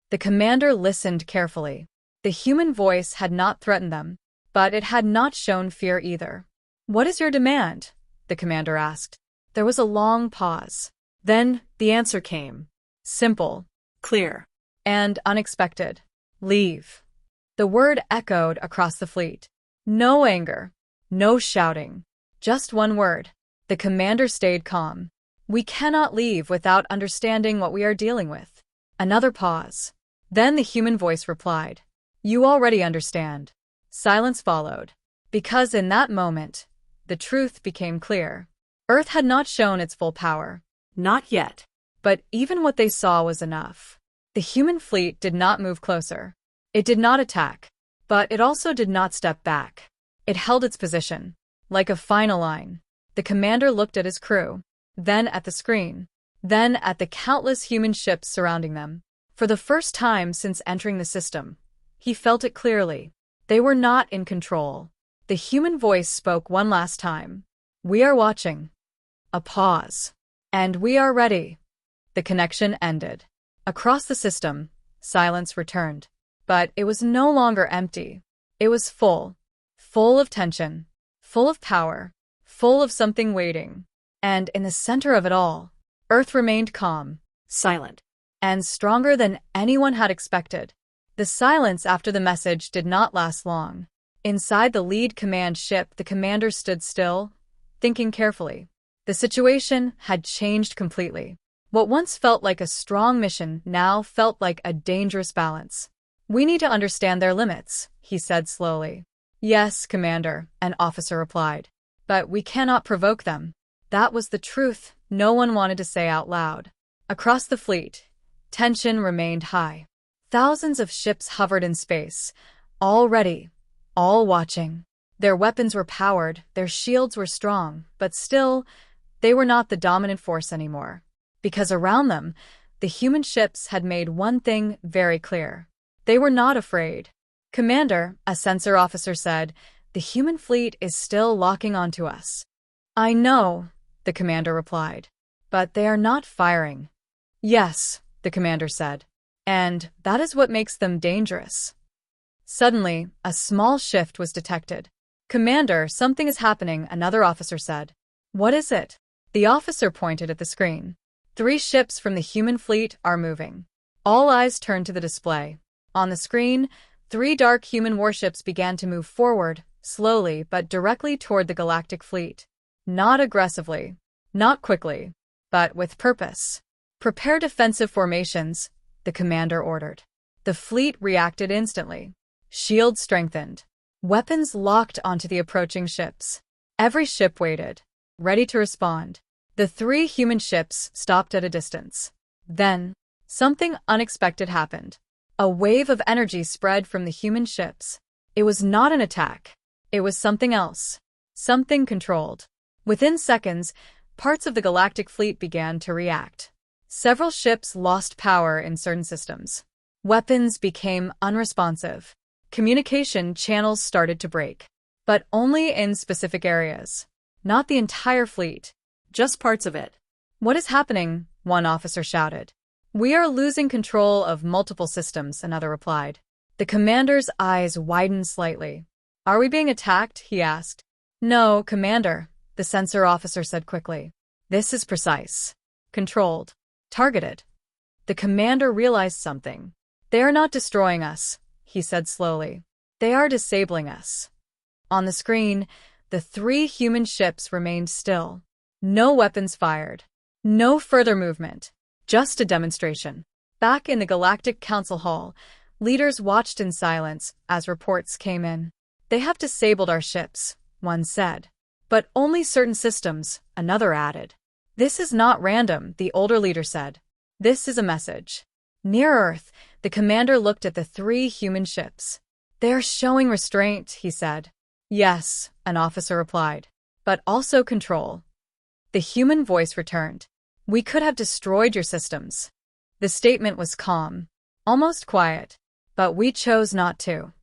Speaker 1: The commander listened carefully. The human voice had not threatened them, but it had not shown fear either. "What is your demand?" the commander asked. There was a long pause. Then the answer came. Simple.
Speaker 2: Clear.
Speaker 1: And unexpected. "Leave." The word echoed across the fleet. No anger. No shouting. Just one word. The commander stayed calm. We cannot leave without understanding what we are dealing with. Another pause. Then the human voice replied, "You already understand." Silence followed. Because in that moment, the truth became clear. Earth had not shown its full power.
Speaker 2: Not yet.
Speaker 1: But even what they saw was enough. The human fleet did not move closer. It did not attack. But it also did not step back. It held its position. Like a final line. The commander looked at his crew. Then at the screen. Then at the countless human ships surrounding them. For the first time since entering the system, he felt it clearly. They were not in control. The human voice spoke one last time. "We are watching." A pause. "And we are ready." The connection ended. Across the system, silence returned. But it was no longer empty. It was full. Full of tension. Full of power. Full of something waiting. And in the center of it all, Earth remained calm.
Speaker 2: Silent.
Speaker 1: And stronger than anyone had expected. The silence after the message did not last long. Inside the lead command ship, the commander stood still, thinking carefully. The situation had changed completely. What once felt like a strong mission now felt like a dangerous balance. "We need to understand their limits," he said slowly. "Yes, Commander," an officer replied. "But we cannot provoke them." That was the truth no one wanted to say out loud. Across the fleet, tension remained high. Thousands of ships hovered in space, all ready, all watching. Their weapons were powered, their shields were strong, but still, they were not the dominant force anymore. Because around them, the human ships had made one thing very clear. They were not afraid. "Commander," a sensor officer said, "the human fleet is still locking onto us." "I know," the commander replied. "But they are not firing." "Yes," the commander said. "And that is what makes them dangerous." Suddenly, a small shift was detected. "Commander, something is happening," another officer said. "What is it?" The officer pointed at the screen. 3 ships from the human fleet are moving. All eyes turned to the display. On the screen, 3 dark human warships began to move forward, slowly but directly toward the galactic fleet. Not aggressively, not quickly, but with purpose. "Prepare defensive formations," the commander ordered. The fleet reacted instantly. Shields strengthened. Weapons locked onto the approaching ships. Every ship waited, ready to respond. The 3 human ships stopped at a distance. Then, something unexpected happened. A wave of energy spread from the human ships. It was not an attack. It was something else. Something controlled. Within seconds, parts of the galactic fleet began to react. Several ships lost power in certain systems. Weapons became unresponsive. Communication channels started to break. But only in specific areas. Not the entire fleet.
Speaker 2: Just parts of it.
Speaker 1: "What is happening?" one officer shouted. "We are losing control of multiple systems," another replied. The commander's eyes widened slightly. "Are we being attacked?" he asked. "No, Commander," the sensor officer said quickly. "This is precise. Controlled. Targeted." The commander realized something. "They are not destroying us," he said slowly. "They are disabling us." On the screen, the 3 human ships remained still. No weapons fired. No further movement. Just a demonstration. Back in the Galactic Council Hall, leaders watched in silence as reports came in. "They have disabled our ships," one said. "But only certain systems," another added. "This is not random," the older leader said. "This is a message." Near Earth, the commander looked at the 3 human ships. "They are showing restraint," he said. "Yes," an officer replied. "But also control." The human voice returned. "We could have destroyed your systems." The statement was calm, almost quiet, but we chose not to.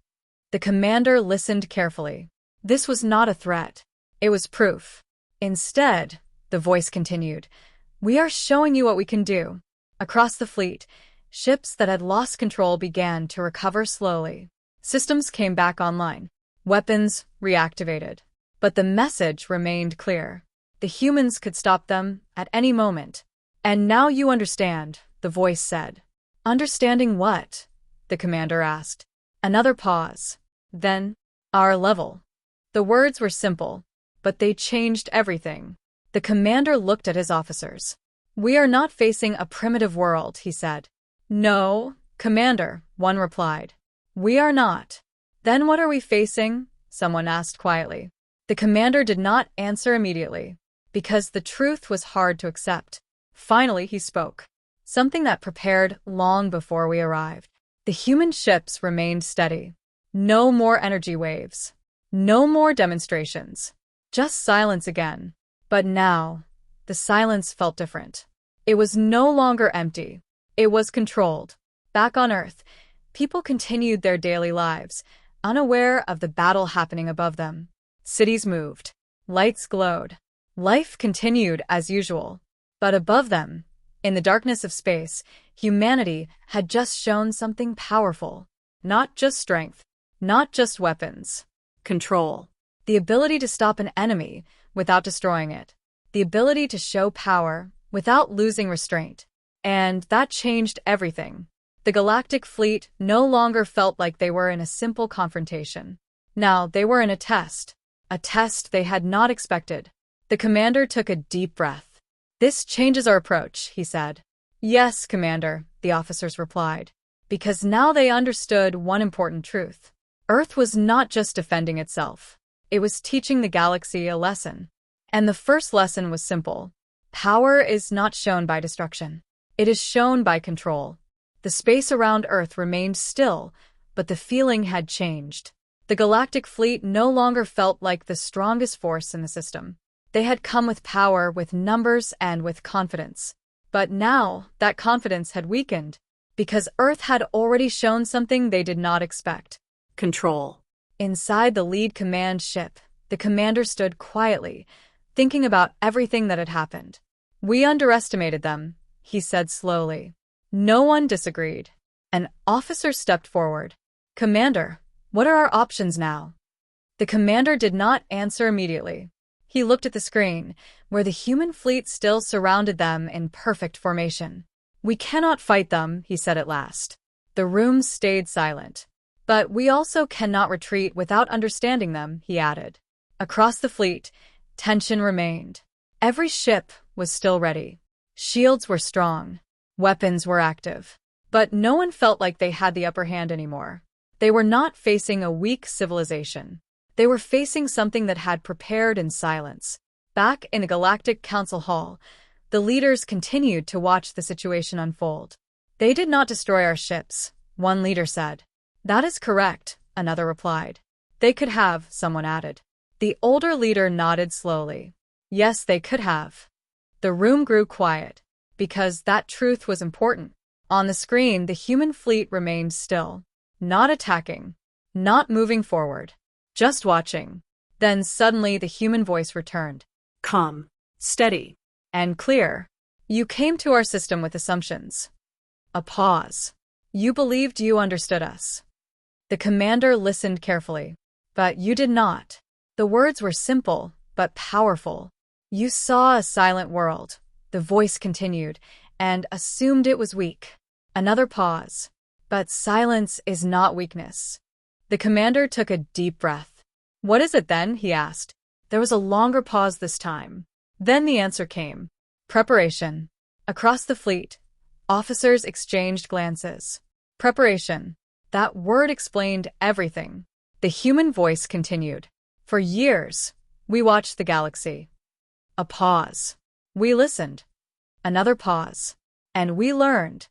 Speaker 1: The commander listened carefully. This was not a threat. It was proof. "Instead," the voice continued, "we are showing you what we can do." Across the fleet, ships that had lost control began to recover slowly. Systems came back online. Weapons reactivated. But the message remained clear. The humans could stop them at any moment. "And now you understand," the voice said. "Understanding what?" the commander asked. Another pause. Then, "Our level." The words were simple, but they changed everything. The commander looked at his officers. "We are not facing a primitive world," he said. "No, Commander," one replied. "We are not." "Then what are we facing?" someone asked quietly. The commander did not answer immediately, because the truth was hard to accept. Finally, he spoke. "Something that prepared long before we arrived." The human ships remained steady. No more energy waves. No more demonstrations. Just silence again. But now, the silence felt different. It was no longer empty. It was controlled. Back on Earth, people continued their daily lives, unaware of the battle happening above them. Cities moved. Lights glowed. Life continued as usual. But above them, in the darkness of space, humanity had just shown something powerful. Not just strength, not just weapons.
Speaker 2: Control.
Speaker 1: The ability to stop an enemy without destroying it. The ability to show power without losing restraint. And that changed everything. The galactic fleet no longer felt like they were in a simple confrontation. Now they were in a test they had not expected. The commander took a deep breath. "This changes our approach," he said. "Yes, Commander," the officers replied, because now they understood one important truth. Earth was not just defending itself. It was teaching the galaxy a lesson. And the first lesson was simple. Power is not shown by destruction. It is shown by control. The space around Earth remained still, but the feeling had changed. The galactic fleet no longer felt like the strongest force in the system. They had come with power, with numbers, and with confidence. But now, that confidence had weakened, because Earth had already shown something they did not expect.
Speaker 2: Control.
Speaker 1: Inside the lead command ship, the commander stood quietly, thinking about everything that had happened. "We underestimated them," he said slowly. No one disagreed. An officer stepped forward. "Commander, what are our options now?" The commander did not answer immediately. He looked at the screen, where the human fleet still surrounded them in perfect formation. "We cannot fight them," he said at last. The room stayed silent. "But we also cannot retreat without understanding them," he added. Across the fleet, tension remained. Every ship was still ready. Shields were strong. Weapons were active. But no one felt like they had the upper hand anymore. They were not facing a weak civilization. They were facing something that had prepared in silence. Back in the Galactic Council Hall, the leaders continued to watch the situation unfold. "They did not destroy our ships," one leader said. "That is correct," another replied. "They could have," someone added. The older leader nodded slowly. "Yes, they could have." The room grew quiet, because that truth was important. On the screen, the human fleet remained still, not attacking, not moving forward, just watching. Then suddenly the human voice returned.
Speaker 2: Calm, steady,
Speaker 1: and clear. "You came to our system with assumptions." A pause. "You believed you understood us." The commander listened carefully. "But you did not." The words were simple, but powerful. "You saw a silent world," the voice continued, "and assumed it was weak." Another pause. "But silence is not weakness." The commander took a deep breath. "What is it then?" he asked. There was a longer pause this time. Then the answer came. Preparation. Across the fleet, officers exchanged glances. Preparation. That word explained everything. The human voice continued. "For years, we watched the galaxy." A pause. "We listened." Another pause. "And we learned."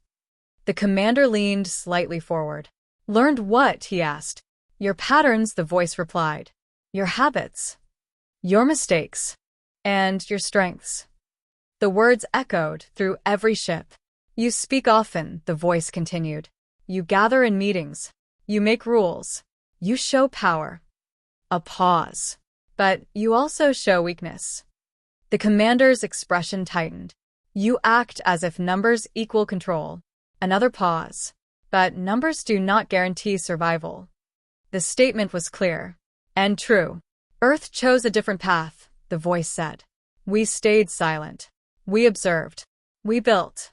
Speaker 1: The commander leaned slightly forward. "Learned what?" he asked. "Your patterns," the voice replied. "Your habits. Your mistakes. And your strengths." The words echoed through every ship. "You speak often," the voice continued. "You gather in meetings. You make rules. You show power." A pause. "But you also show weakness." The commander's expression tightened. "You act as if numbers equal control." Another pause. "But numbers do not guarantee survival." The statement was clear. And true. "Earth chose a different path," the voice said. "We stayed silent. We observed. We built.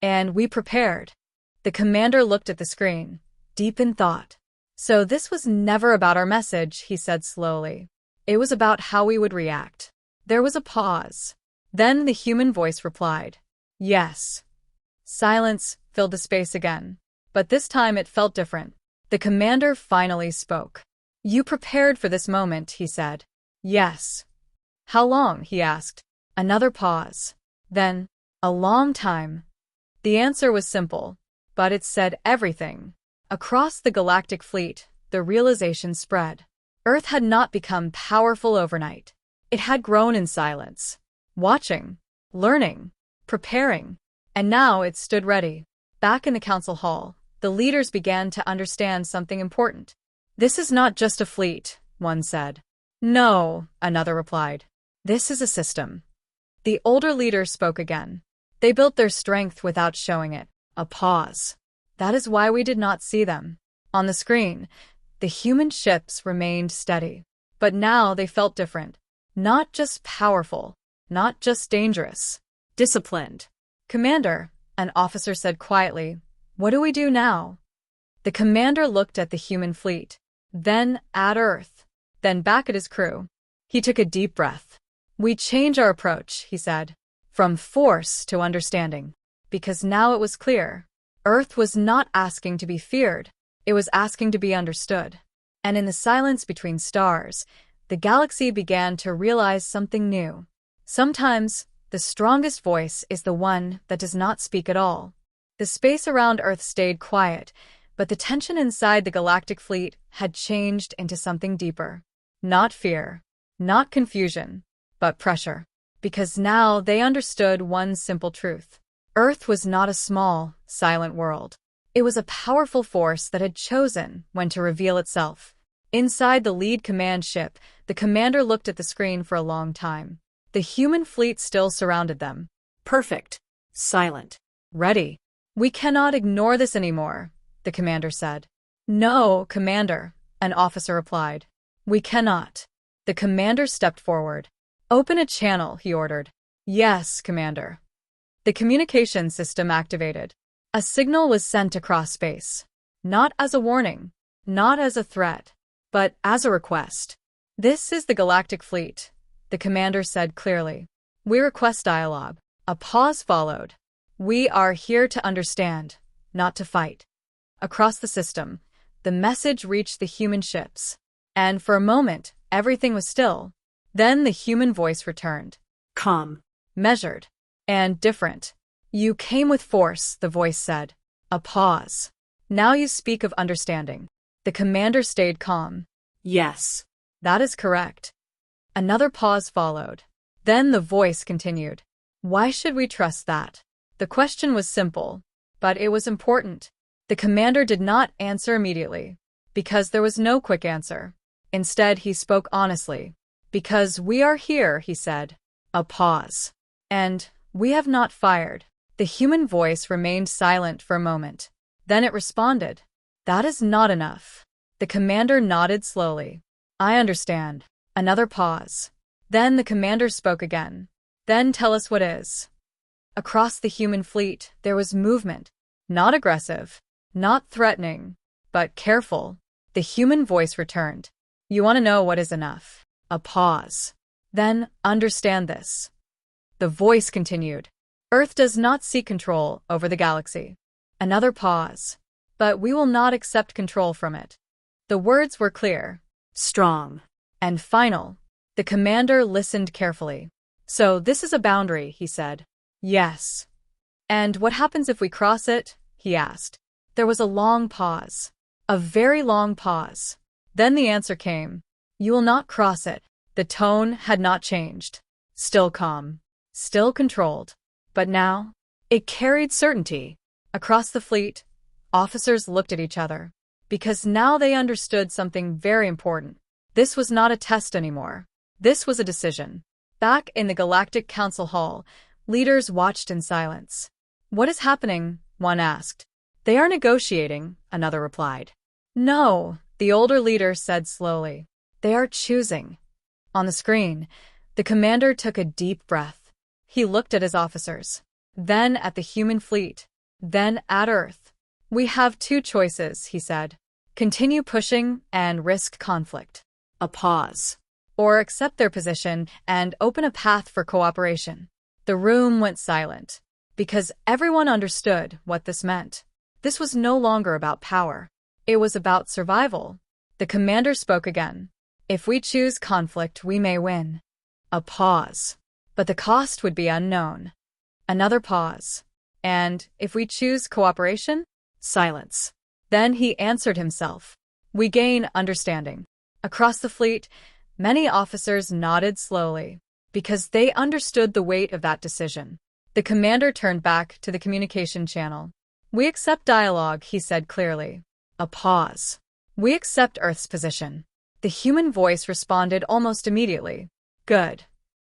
Speaker 1: And we prepared." The commander looked at the screen, deep in thought. "So this was never about our message," he said slowly. "It was about how we would react. There was a pause. Then the human voice replied, "Yes." Silence filled the space again, but this time it felt different. The commander finally spoke. "You prepared for this moment," he said. "Yes." "How long?" he asked. Another pause. Then, "A long time." The answer was simple, but it said everything. Across the galactic fleet, the realization spread. Earth had not become powerful overnight. It had grown in silence, watching, learning, preparing, and now it stood ready. Back in the council hall, the leaders began to understand something important. "This is not just a fleet," one said. "No," another replied. "This is a system." The older leader spoke again. "They built their strength without showing it." A pause. "That is why we did not see them." On the screen, the human ships remained steady. But now they felt different. Not just powerful, not just dangerous.
Speaker 2: Disciplined.
Speaker 1: "Commander," an officer said quietly, "what do we do now?" The commander looked at the human fleet, then at Earth, then back at his crew. He took a deep breath. "We change our approach," he said, "from force to understanding." Because now it was clear. Earth was not asking to be feared, it was asking to be understood. And in the silence between stars, the galaxy began to realize something new. Sometimes, the strongest voice is the one that does not speak at all. The space around Earth stayed quiet, but the tension inside the galactic fleet had changed into something deeper. Not fear, not confusion, but pressure. Because now they understood one simple truth. Earth was not a small, silent world. It was a powerful force that had chosen when to reveal itself. Inside the lead command ship, the commander looked at the screen for a long time. The human fleet still surrounded them.
Speaker 2: Perfect. Silent.
Speaker 1: "Ready. We cannot ignore this anymore," the commander said. "No, Commander," an officer replied. "We cannot." The commander stepped forward. "Open a channel," he ordered. "Yes, Commander." The communication system activated. A signal was sent across space. Not as a warning, not as a threat, but as a request. "This is the Galactic Fleet," the commander said clearly. "We request dialogue." A pause followed. "We are here to understand, not to fight." Across the system, the message reached the human ships. And for a moment, everything was still. Then the human voice returned.
Speaker 2: Calm.
Speaker 1: Measured. And different. "You came with force," the voice said. A pause. "Now you speak of understanding." The commander stayed calm.
Speaker 2: Yes.
Speaker 1: "That is correct." Another pause followed. Then the voice continued. "Why should we trust that?" The question was simple, but it was important. The commander did not answer immediately, because there was no quick answer. Instead, he spoke honestly. "Because we are here," he said. A pause. "And we have not fired." The human voice remained silent for a moment. Then it responded. "That is not enough." The commander nodded slowly. "I understand." Another pause. Then the commander spoke again. "Then tell us what is." Across the human fleet, there was movement. Not aggressive, not threatening, but careful. The human voice returned. "You want to know what is enough." A pause. "Then understand this." The voice continued. "Earth does not seek control over the galaxy." Another pause. "But we will not accept control from it." The words were clear,
Speaker 2: Strong.
Speaker 1: and final. The commander listened carefully. "So this is a boundary," he said. "Yes." "And what happens if we cross it?" he asked. There was a long pause. A very long pause. Then the answer came. "You will not cross it." The tone had not changed. Still calm. Still controlled. But now, it carried certainty. Across the fleet, officers looked at each other. Because now they understood something very important. This was not a test anymore. This was a decision. Back in the Galactic Council Hall, leaders watched in silence. "What is happening?" one asked. "They are negotiating," another replied. "No," the older leader said slowly. "They are choosing." On the screen, the commander took a deep breath. He looked at his officers, then at the human fleet, then at Earth. "We have two choices," he said. "Continue pushing and risk conflict." A pause. or accept their position and open a path for cooperation. The room went silent, because everyone understood what this meant. This was no longer about power. It was about survival. The commander spoke again. If we choose conflict, we may win. A pause. But the cost would be unknown. Another pause. And if we choose cooperation? Silence. Then he answered himself. We gain understanding. Across the fleet, many officers nodded slowly, because they understood the weight of that decision. The commander turned back to the communication channel. We accept dialogue, he said clearly. A pause. We accept Earth's position. The human voice responded almost immediately. Good.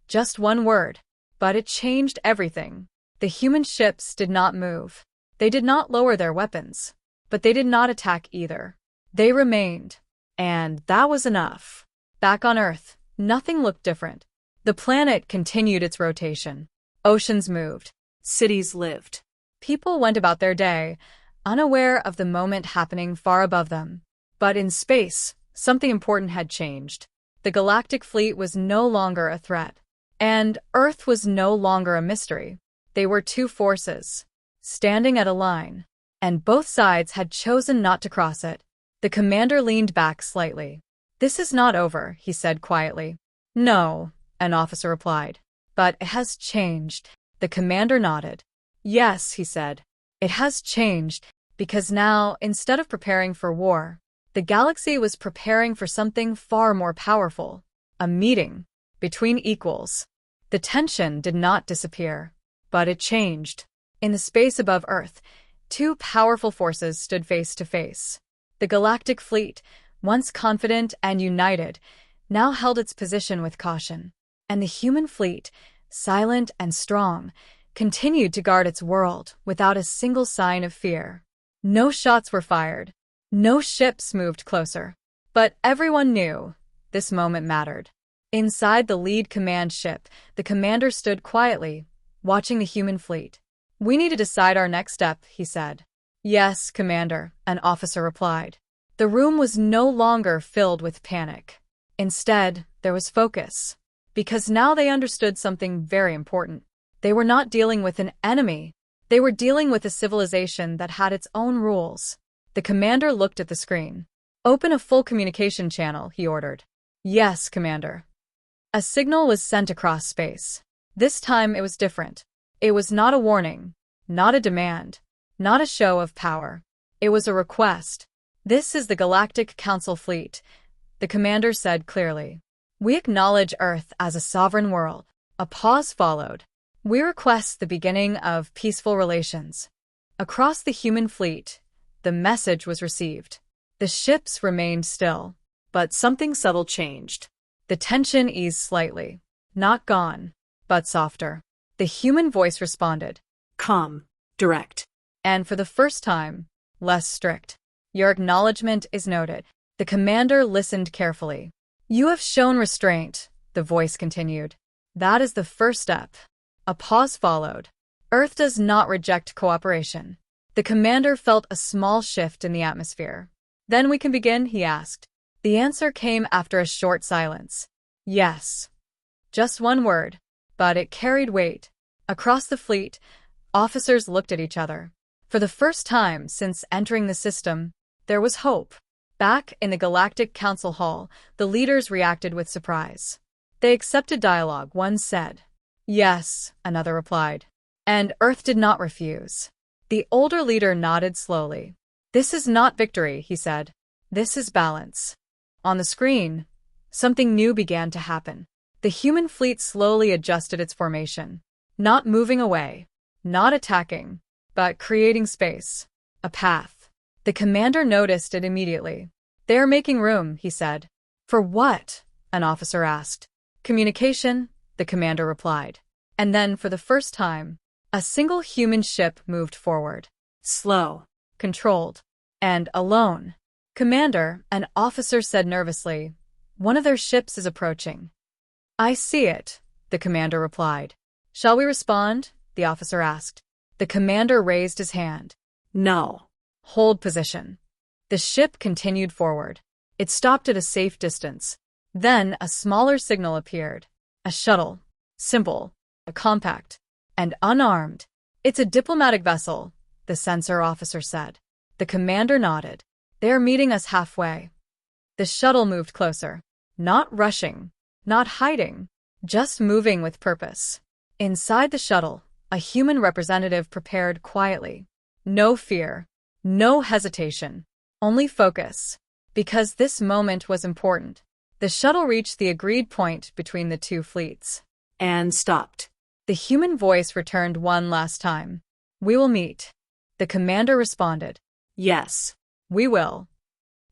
Speaker 1: Just one word. But it changed everything. The human ships did not move. They did not lower their weapons. But they did not attack either. They remained. And that was enough. Back on Earth, nothing looked different. The planet continued its rotation. Oceans moved.
Speaker 2: Cities lived.
Speaker 1: People went about their day, unaware of the moment happening far above them. But in space, something important had changed. The galactic fleet was no longer a threat. And Earth was no longer a mystery. They were two forces, standing at a line. And both sides had chosen not to cross it. The commander leaned back slightly. This is not over, he said quietly. No, an officer replied. But it has changed. The commander nodded. Yes, he said. It has changed, because now, instead of preparing for war, the galaxy was preparing for something far more powerful. A meeting between equals. The tension did not disappear, but it changed. In the space above Earth, two powerful forces stood face to face. The galactic fleet, once confident and united, now held its position with caution. And the human fleet, silent and strong, continued to guard its world without a single sign of fear. No shots were fired. No ships moved closer. But everyone knew this moment mattered. Inside the lead command ship, the commander stood quietly, watching the human fleet. We need to decide our next step, he said. Yes, Commander, an officer replied. The room was no longer filled with panic. Instead, there was focus. Because now they understood something very important. They were not dealing with an enemy. They were dealing with a civilization that had its own rules. The commander looked at the screen. Open a full communication channel, he ordered. Yes, Commander. A signal was sent across space. This time it was different. It was not a warning, not a demand, not a show of power. It was a request. This is the Galactic Council fleet, the commander said clearly. We acknowledge Earth as a sovereign world. A pause followed. We request the beginning of peaceful relations. Across the human fleet, the message was received. The ships remained still, but something subtle changed. The tension eased slightly. Not gone, but softer. The human voice responded.
Speaker 2: Calm. Direct.
Speaker 1: And for the first time, less strict. Your acknowledgement is noted. The commander listened carefully. You have shown restraint, the voice continued. That is the first step. A pause followed. Earth does not reject cooperation. The commander felt a small shift in the atmosphere. Then we can begin, he asked. The answer came after a short silence. Yes. Just one word, but it carried weight. Across the fleet, officers looked at each other. For the first time since entering the system, there was hope. Back in the Galactic Council Hall, the leaders reacted with surprise. They accepted dialogue, one said. Yes, another replied. And Earth did not refuse. The older leader nodded slowly. This is not victory, he said. This is balance. On the screen, something new began to happen. The human fleet slowly adjusted its formation. Not moving away, not attacking, but creating space. A path. The commander noticed it immediately. They are making room, he said. For what? An officer asked. Communication, the commander replied. And then, for the first time, a single human ship moved forward. Slow, controlled, and alone. Commander, an officer said nervously. One of their ships is approaching. I see it, the commander replied. Shall we respond? The officer asked. The commander raised his hand. No. Hold position. The ship continued forward. It stopped at a safe distance. Then a smaller signal appeared. A shuttle. Simple, compact, and unarmed. "It's a diplomatic vessel," the sensor officer said. The commander nodded. "They are meeting us halfway." The shuttle moved closer. Not rushing, not hiding, just moving with purpose. Inside the shuttle, a human representative prepared quietly. No fear, no hesitation, only focus. Because this moment was important. The shuttle reached the agreed point between the two fleets.
Speaker 2: And stopped.
Speaker 1: The human voice returned one last time. "We will meet." The commander responded.
Speaker 2: Yes.
Speaker 1: "We will."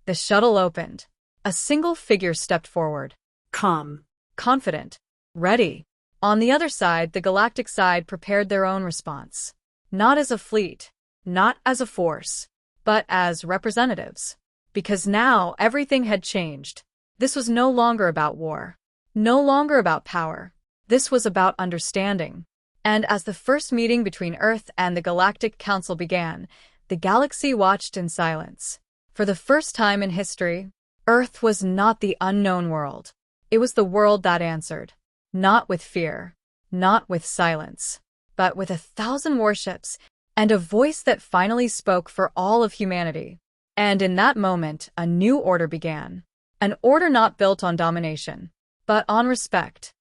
Speaker 1: The shuttle opened. A single figure stepped forward.
Speaker 2: Calm.
Speaker 1: Confident. Ready. On the other side, the galactic side prepared their own response. Not as a fleet, not as a force, but as representatives. Because now everything had changed. This was no longer about war. No longer about power. This was about understanding. And as the first meeting between Earth and the Galactic Council began, the galaxy watched in silence. For the first time in history, Earth was not the unknown world. It was the world that answered. Not with fear, not with silence, but with 1,000 warships and a voice that finally spoke for all of humanity. And in that moment, a new order began. An order not built on domination, but on respect.